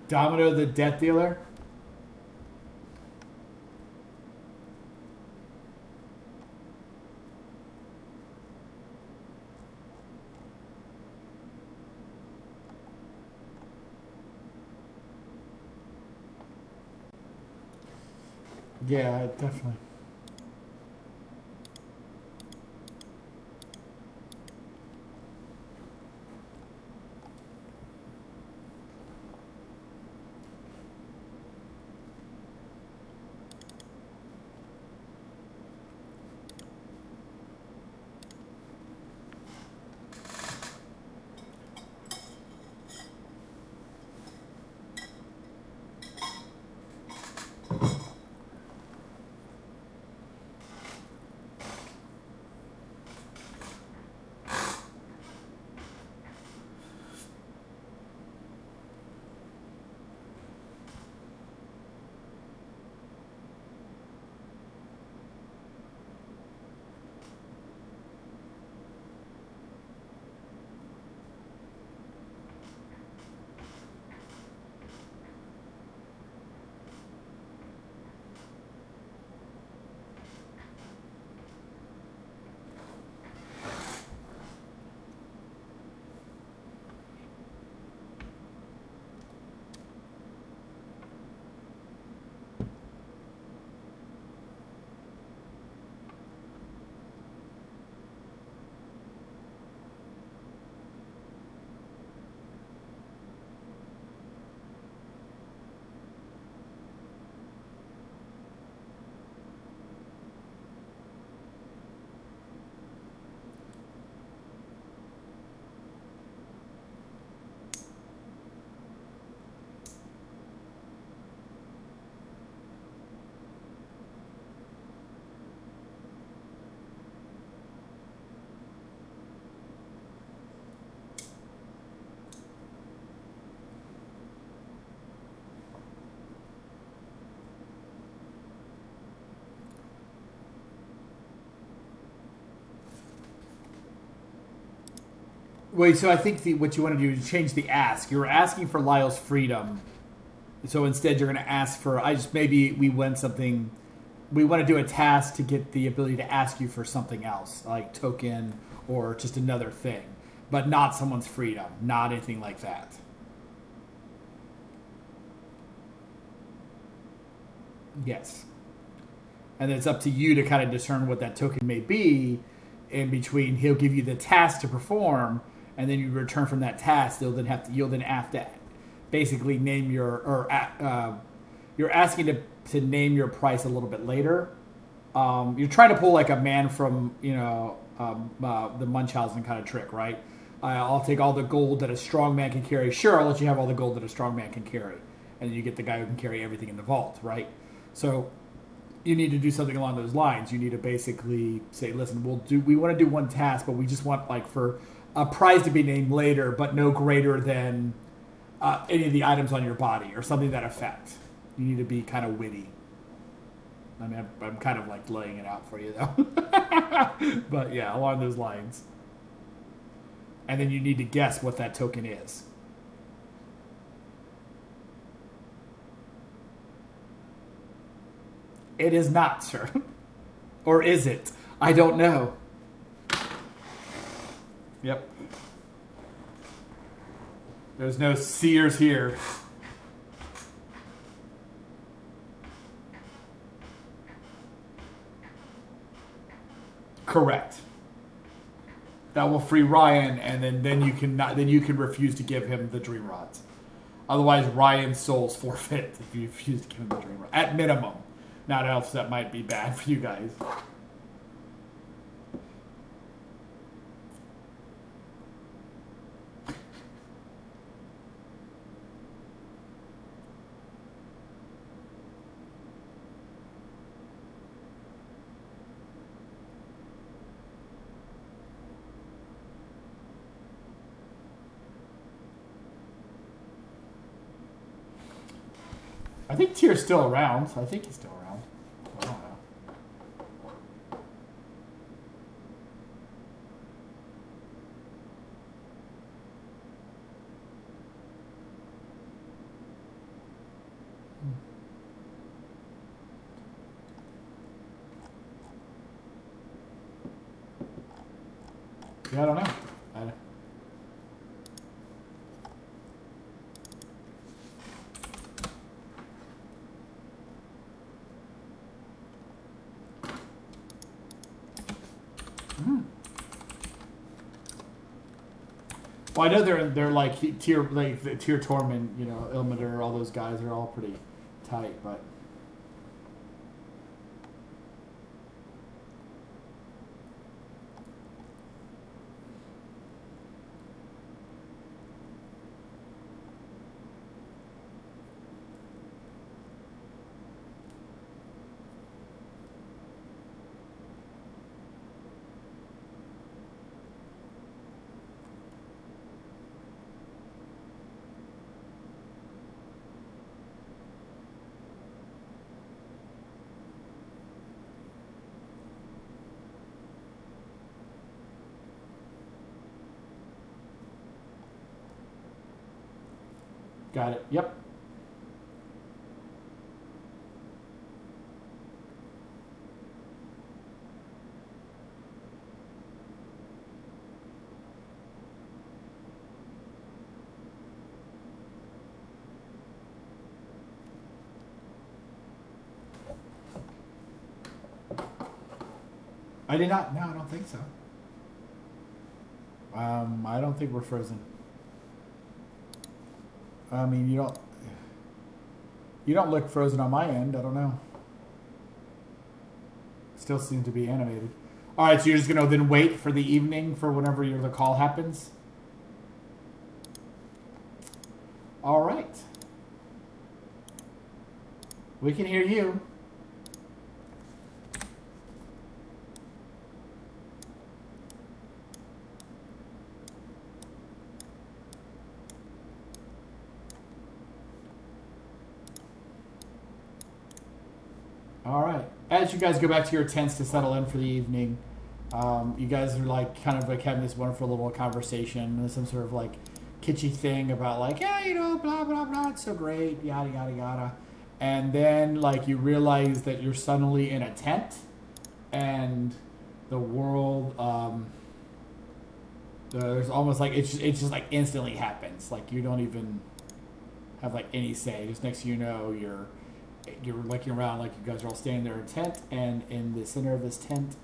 Domino the Death Dealer. Yeah, definitely. Wait, so I think what you want to do is change the ask. You're asking for Lyle's freedom. So instead, you're going to ask for, maybe we want something, we want to do a task to get the ability to ask you for something else, like token or just another thing, but not someone's freedom, not anything like that. Yes. And then it's up to you to kind of discern what that token may be. In between, he'll give you the task to perform, and then you return from that task. You'll then have to basically name you're asking to name your price a little bit later. You're trying to pull like a man from the Munchausen kind of trick, right? I'll take all the gold that a strong man can carry. Sure, I'll let you have all the gold that a strong man can carry, and then you get the guy who can carry everything in the vault, right? So you need to do something along those lines. You need to basically say, listen, we want to do one task, but we just want like for a prize to be named later, but no greater than any of the items on your body or something to that effect. You need to be kind of witty. I mean, I'm kind of like laying it out for you though. But yeah, along those lines. And then you need to guess what that token is. It is not, sir. Or is it? I don't know. Yep. There's no seers here. Correct. That will free Ryan, and then you can refuse to give him the dream rods. Otherwise, Ryan's soul's forfeit if you refuse to give him the dream rod. At minimum. Not else that might be bad for you guys. I think Tyr's still around. I think he's still around. I don't know. Yeah, I don't know. Well, I know they're like Tyr Tormund, Ilmater, all those guys are all pretty tight, but got it. Yep. I did not. No, I don't think so. I don't think we're frozen. I mean, you don't look frozen on my end. I don't know. Still seem to be animated. All right, so you're just gonna then wait for the evening for whenever the call happens. All right. We can hear you. All right. As you guys go back to your tents to settle in for the evening, You guys are like kind of like having this wonderful little conversation, some sort of like kitschy thing about like, yeah, you know, blah blah blah, it's so great, yada yada yada, and then like you realize that you're suddenly in a tent, and the world, there's almost like it's just like instantly happens, like you don't even have like any say. Just next thing you know, you're looking around like you guys are all standing there in a tent, and in the center of this tent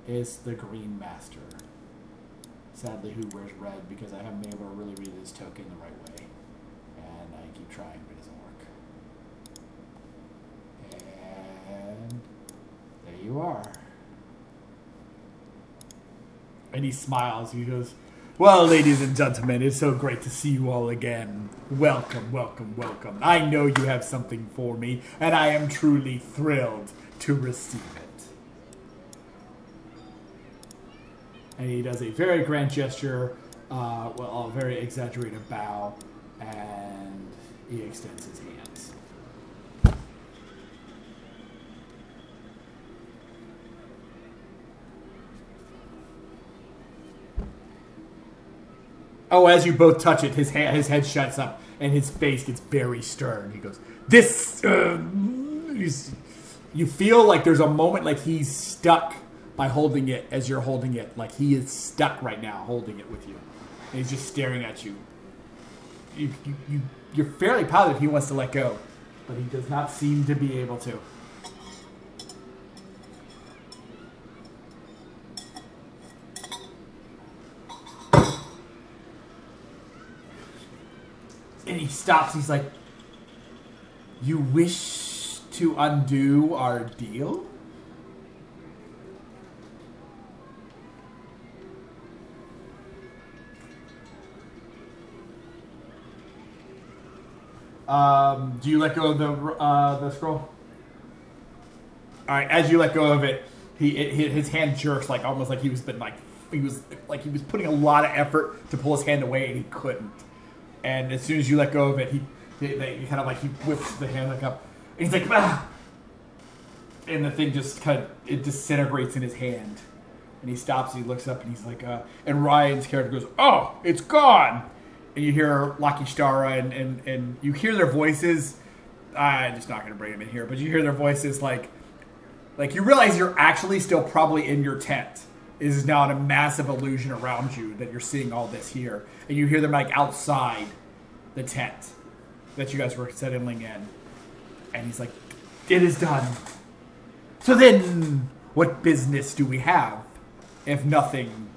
is the Green Master. Sadly, who wears red because I haven't been able to really read his token the right way. And I keep trying, but it doesn't work. And there you are. And he smiles. He goes, well, ladies and gentlemen, it's so great to see you all again. Welcome, welcome, welcome. I know you have something for me, and I am truly thrilled to receive it. And he does a very grand gesture, a very exaggerated bow, and he extends his hands. Oh, as you both touch it, his head shuts up, and his face gets very stern. He goes, "This." You feel like there's a moment like he's stuck by holding it as you're holding it. Like he is stuck right now holding it with you. And he's just staring at you. You're fairly positive he wants to let go, but he does not seem to be able to. And he stops. He's like, you wish to undo our deal? Do you let go of the scroll? All right. As you let go of it, his hand jerks like almost like he was putting a lot of effort to pull his hand away and he couldn't. And as soon as you let go of it, he whips the hand like up and he's like, ah! And the thing just it disintegrates in his hand. And he stops and he looks up and he's like, and Ryan's character goes, oh, it's gone. And you hear Lucky Stara and you hear their voices. I'm just not going to bring them in here, but you hear their voices like you realize you're actually still probably in your tent. This is now a massive illusion around you that you're seeing all this here. And you hear them like outside the tent that you guys were settling in. And he's like, it is done. So then, what business do we have, if nothing?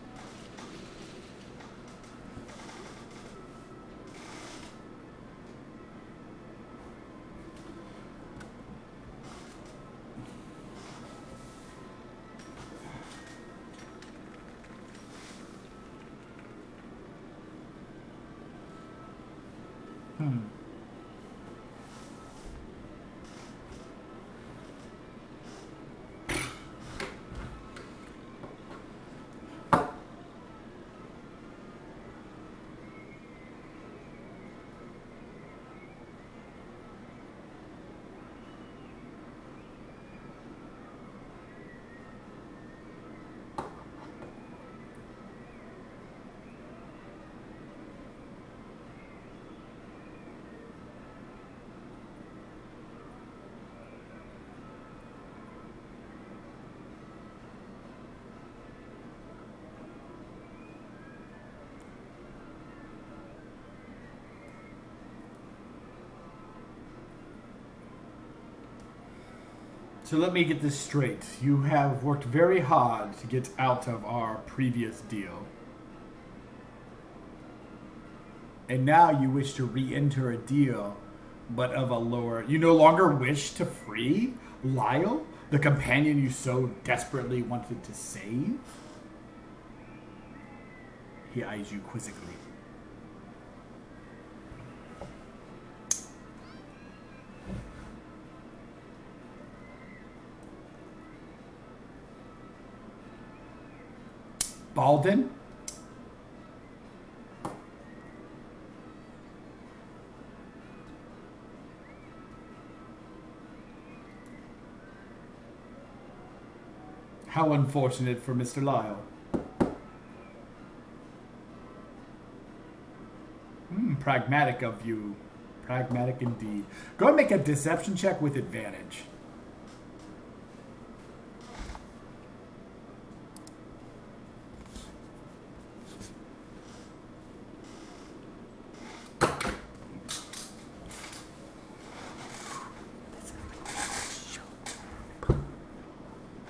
So let me get this straight. You have worked very hard to get out of our previous deal. And now you wish to re-enter a deal, but of a lower... You no longer wish to free Lyle, the companion you so desperately wanted to save? He eyes you quizzically. Balden? How unfortunate for Mr. Lyle. Pragmatic of you. Pragmatic indeed. Go and make a deception check with advantage.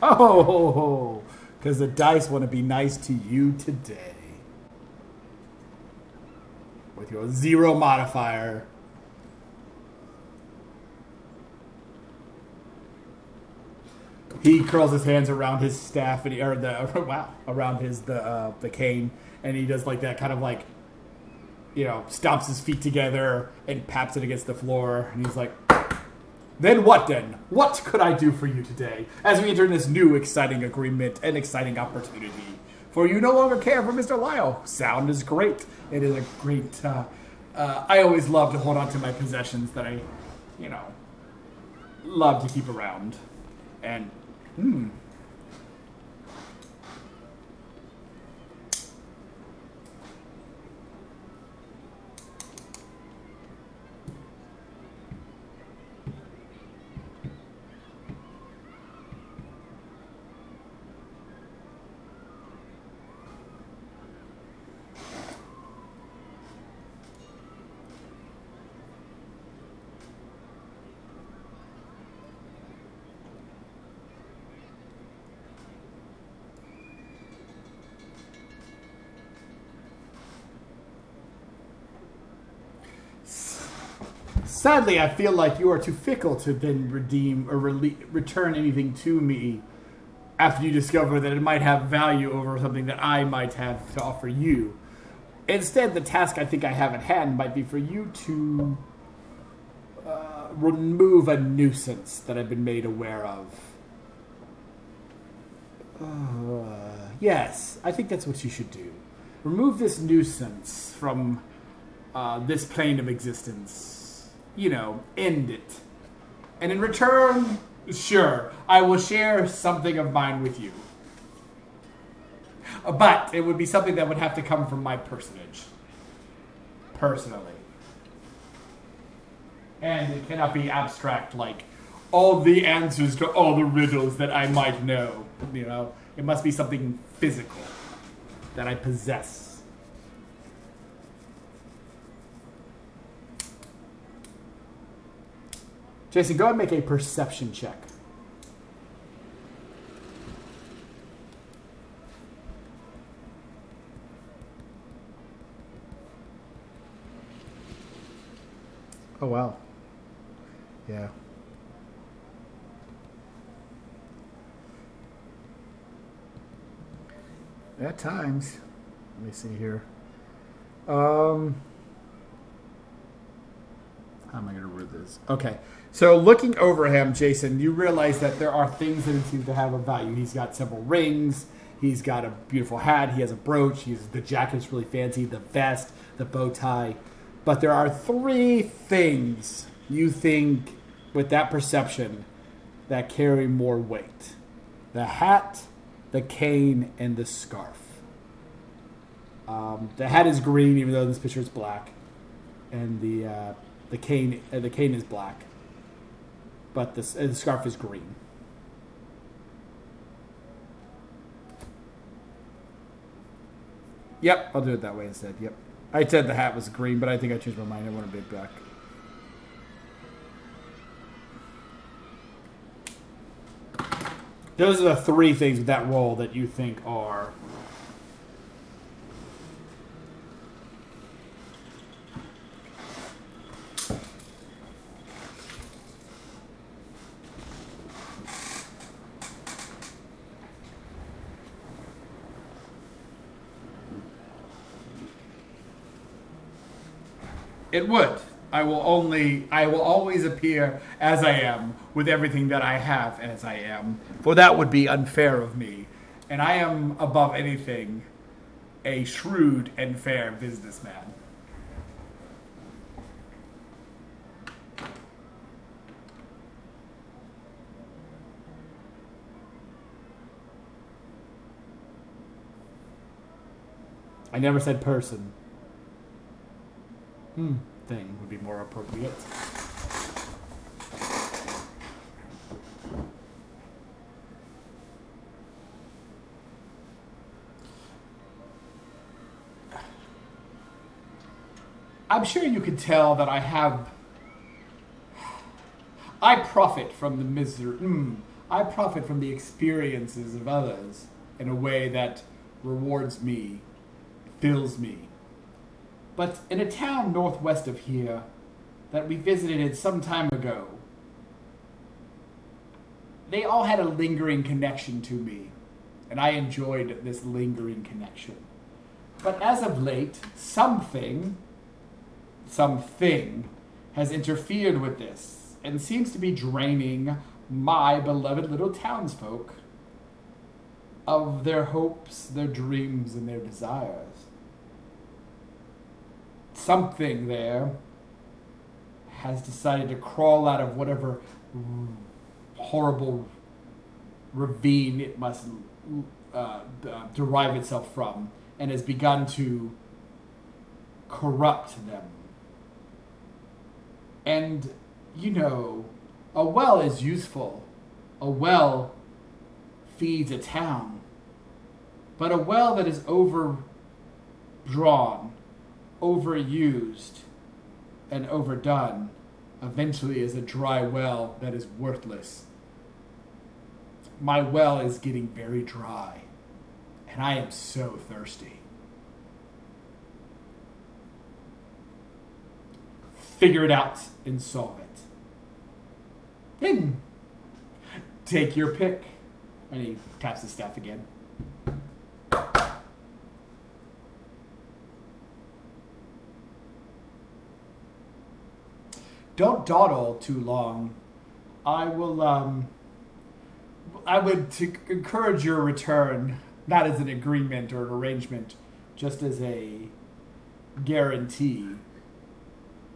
Oh, because the dice want to be nice to you today. With your 0 modifier. He curls his hands around his staff and around the cane, and he does like that kind of like, stomps his feet together and paps it against the floor, and he's like, Then what? What could I do for you today as we enter this new exciting agreement and exciting opportunity? For you no longer care for Mr. Lyle. Sound is great. It is a great... I always love to hold on to my possessions that I, love to keep around. And, sadly, I feel like you are too fickle to then redeem or return anything to me after you discover that it might have value over something that I might have to offer you. Instead, the task I think I have at hand might be for you to remove a nuisance that I've been made aware of. Yes, I think that's what you should do. Remove this nuisance from this plane of existence. End it. And in return, sure, I will share something of mine with you. But it would be something that would have to come from my personage. Personally. And it cannot be abstract like all the answers to all the riddles that I might know. It must be something physical that I possess. Jason, go ahead and make a perception check. Oh, wow. Yeah. At times. Let me see here. How am I going to word this? Okay. So looking over him, Jason, you realize that there are things that seem to have a value. He's got several rings. He's got a beautiful hat. He has a brooch. The jacket's really fancy. The vest, the bow tie. But there are 3 things you think, with that perception, that carry more weight. The hat, the cane, and the scarf. The hat is green, even though this picture is black. And the cane is black. But the scarf is green. Yep, I'll do it that way instead. Yep. I said the hat was green, but I think I changed my mind. I want a big black. Those are the 3 things with that roll that you think are... It would. I will always appear as I am, with everything that I have as I am. For that would be unfair of me. And I am, above anything, a shrewd and fair businessman. I never said person. Thing would be more appropriate. I'm sure you can tell that I profit from the misery. I profit from the experiences of others in a way that rewards me, fills me. But in a town northwest of here that we visited some time ago, they all had a lingering connection to me, and I enjoyed this lingering connection. But as of late, something has interfered with this and seems to be draining my beloved little townsfolk of their hopes, their dreams, and their desires. Something there has decided to crawl out of whatever horrible ravine it must derive itself from, and has begun to corrupt them. And, a well is useful. A well feeds a town. But a well that is overdrawn, overused, and overdone eventually is a dry well that is worthless. My well is getting very dry, and I am so thirsty. Figure it out and solve it. Then take your pick. And he taps his staff again. Don't dawdle too long. I would encourage your return, not as an agreement or an arrangement, just as a guarantee.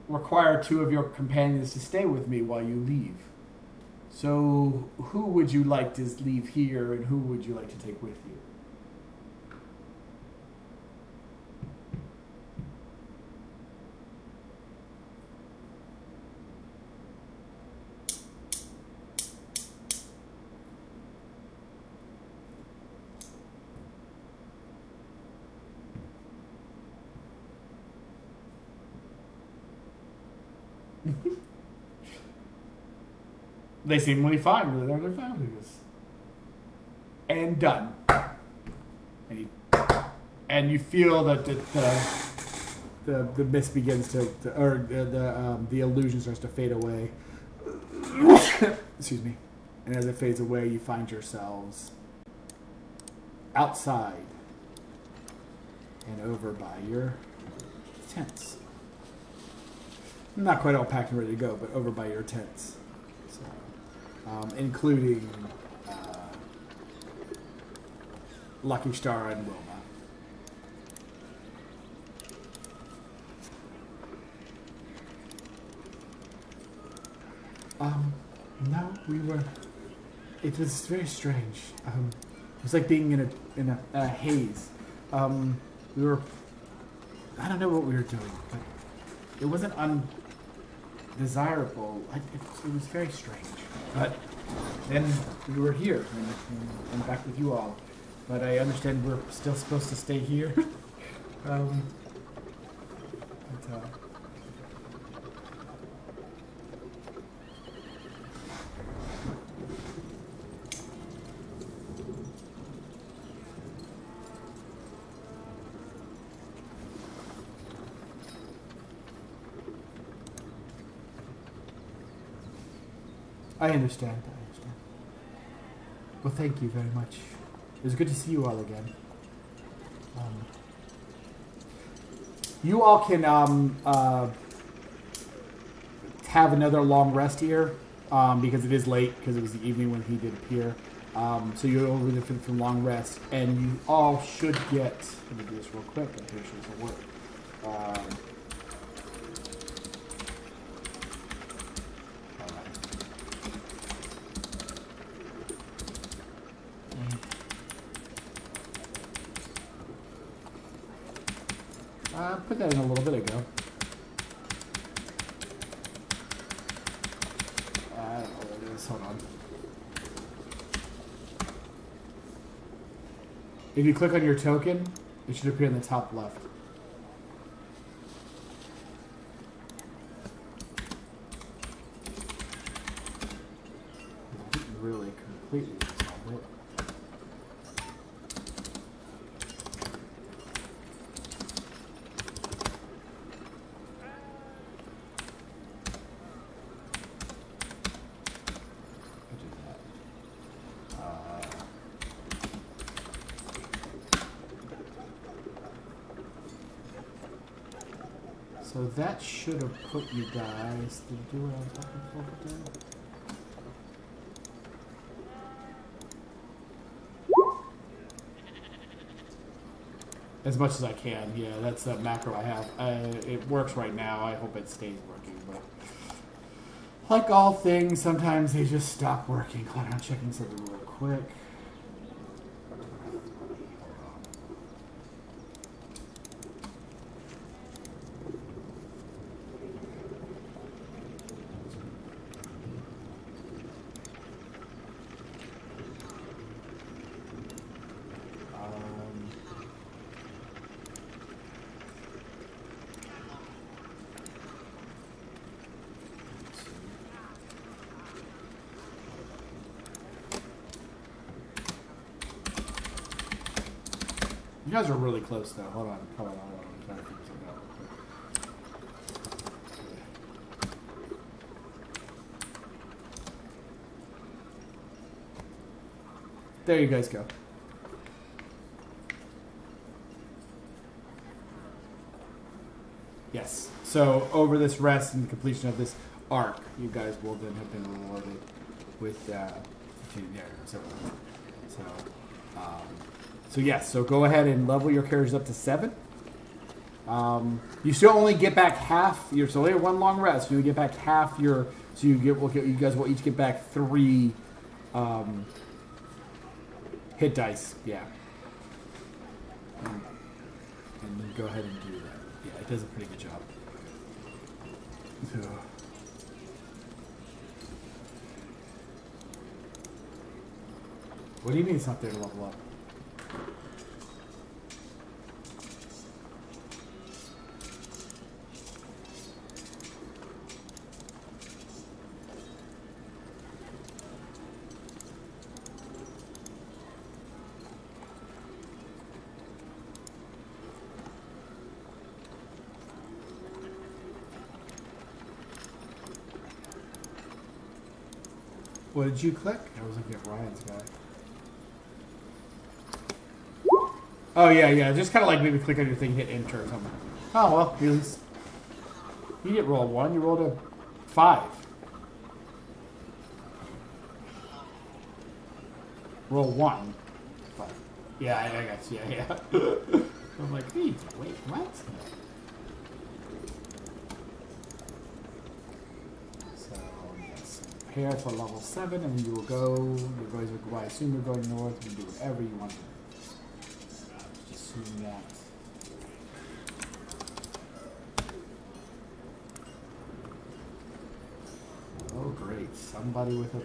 Require 2 of your companions to stay with me while you leave. So, who would you like to leave here, and who would you like to take with you? They seemingly fine with their families. And done. And you feel that the mist begins to or the illusion starts to fade away. Excuse me. And as it fades away, you find yourselves outside and over by your tents. Not quite all packed and ready to go, but over by your tents. So, including Lucky Star and Wilma. No, we were. It was very strange. It was like being in a haze. We were. I don't know what we were doing, but it wasn't undesirable. It was very strange. But then we were here and back with you all. But I understand we're still supposed to stay here. I understand. Well, thank you very much. It was good to see you all again. You all can have another long rest here because it is late, because it was the evening when he did appear. So you're over there for long rest, and you all should get. Let me do this real quick. I'm pretty sure this will work. Put that in a little bit ago. I don't know what it is. Hold on. If you click on your token, it should appear in the top left. It didn't really completely resolve it. So that should have put you guys to do what I was looking for today. As much as I can, yeah, that's the macro I have. It works right now. I hope it stays working, but like all things, sometimes they just stop working. Hold on, I'm checking something real quick. You guys are really close, though. Hold on. I'm trying to figure something out real quick. There you guys go. Yes. So, over this rest and the completion of this arc, you guys will then have been rewarded with So yes, so go ahead and level your characters up to 7. You still only get back half. You're still only one long rest. You get back half your. So you guys will each get back 3 hit dice. Yeah. And then go ahead and do that. Yeah, it does a pretty good job. So. What do you mean it's not there to level up? What did you click? I was looking at Ryan's guy. Oh, yeah. Just kind of like maybe click on your thing, hit enter or something. Oh, well, at least you didn't roll a 1, you rolled a 5. Roll 1. 5. Yeah, I got you. Yeah. I'm like, hey, wait, what? So, yes. Prepare for level 7, and you will go. You guys will, I assume you're going north. You can do whatever you want to do. That. Oh, great. Somebody with a maid.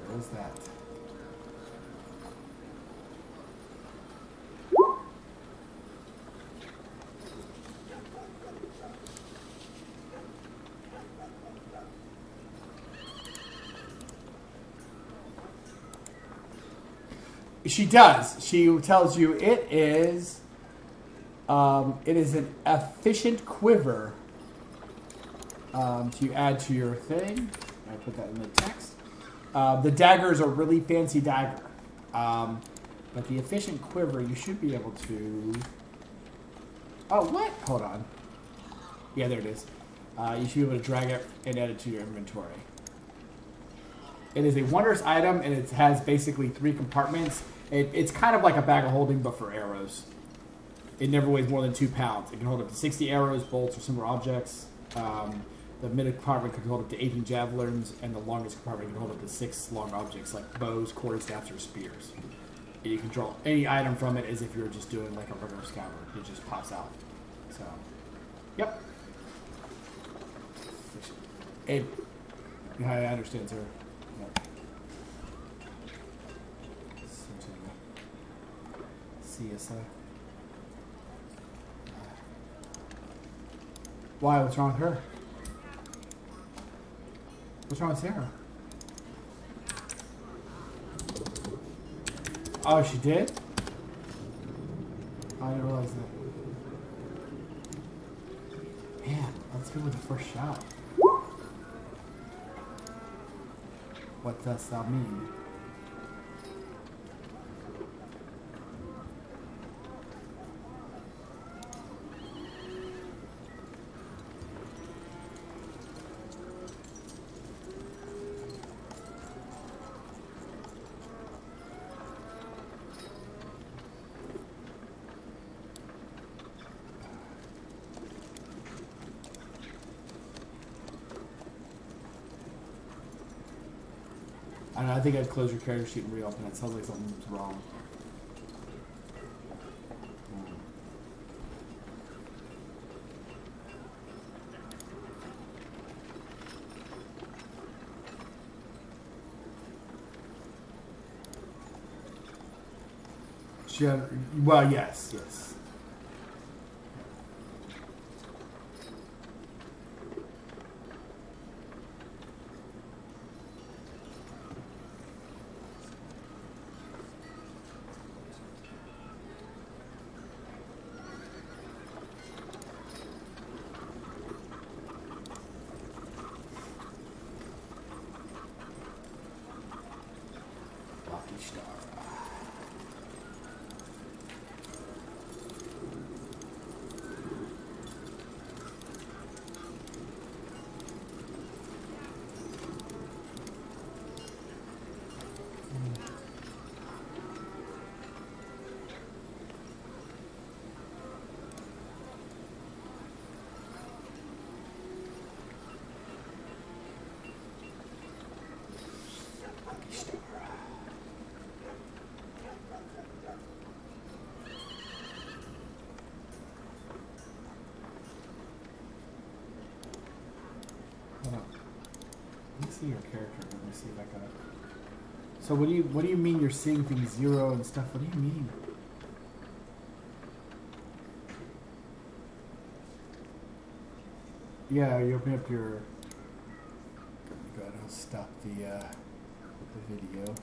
There's that. She does. She tells you it is an efficient quiver to add to your thing. I put that in the text. The dagger is a really fancy dagger. But the efficient quiver, you should be able to... Oh, what? Hold on. Yeah, there it is. You should be able to drag it and add it to your inventory. It is a wondrous item, and it has basically 3 compartments. It's kind of like a bag of holding, but for arrows. It never weighs more than 2 pounds. It can hold up to 60 arrows, bolts, or similar objects. The middle compartment can hold up to 18 javelins, and the longest compartment can hold up to 6 long objects like bows, quarterstaffs, or spears. And you can draw any item from it as if you were just doing like a regular scour. It just pops out. So, yep. Abe. Yeah, I understand, sir. Yep. CSA. Why? What's wrong with her? What's wrong with Sarah? Oh, she did? I didn't realize that. Man, let's go with the first shot. What does that mean? I don't know, I think I'd close your character sheet and reopen it. Sounds like something's wrong. She had, well, yes. Lucky star. Hold on. Let me see your character. Let me see if I got it. So what do you mean you're seeing things zero and stuff? What do you mean? Yeah, you open up your. Go ahead. I'll stop the video.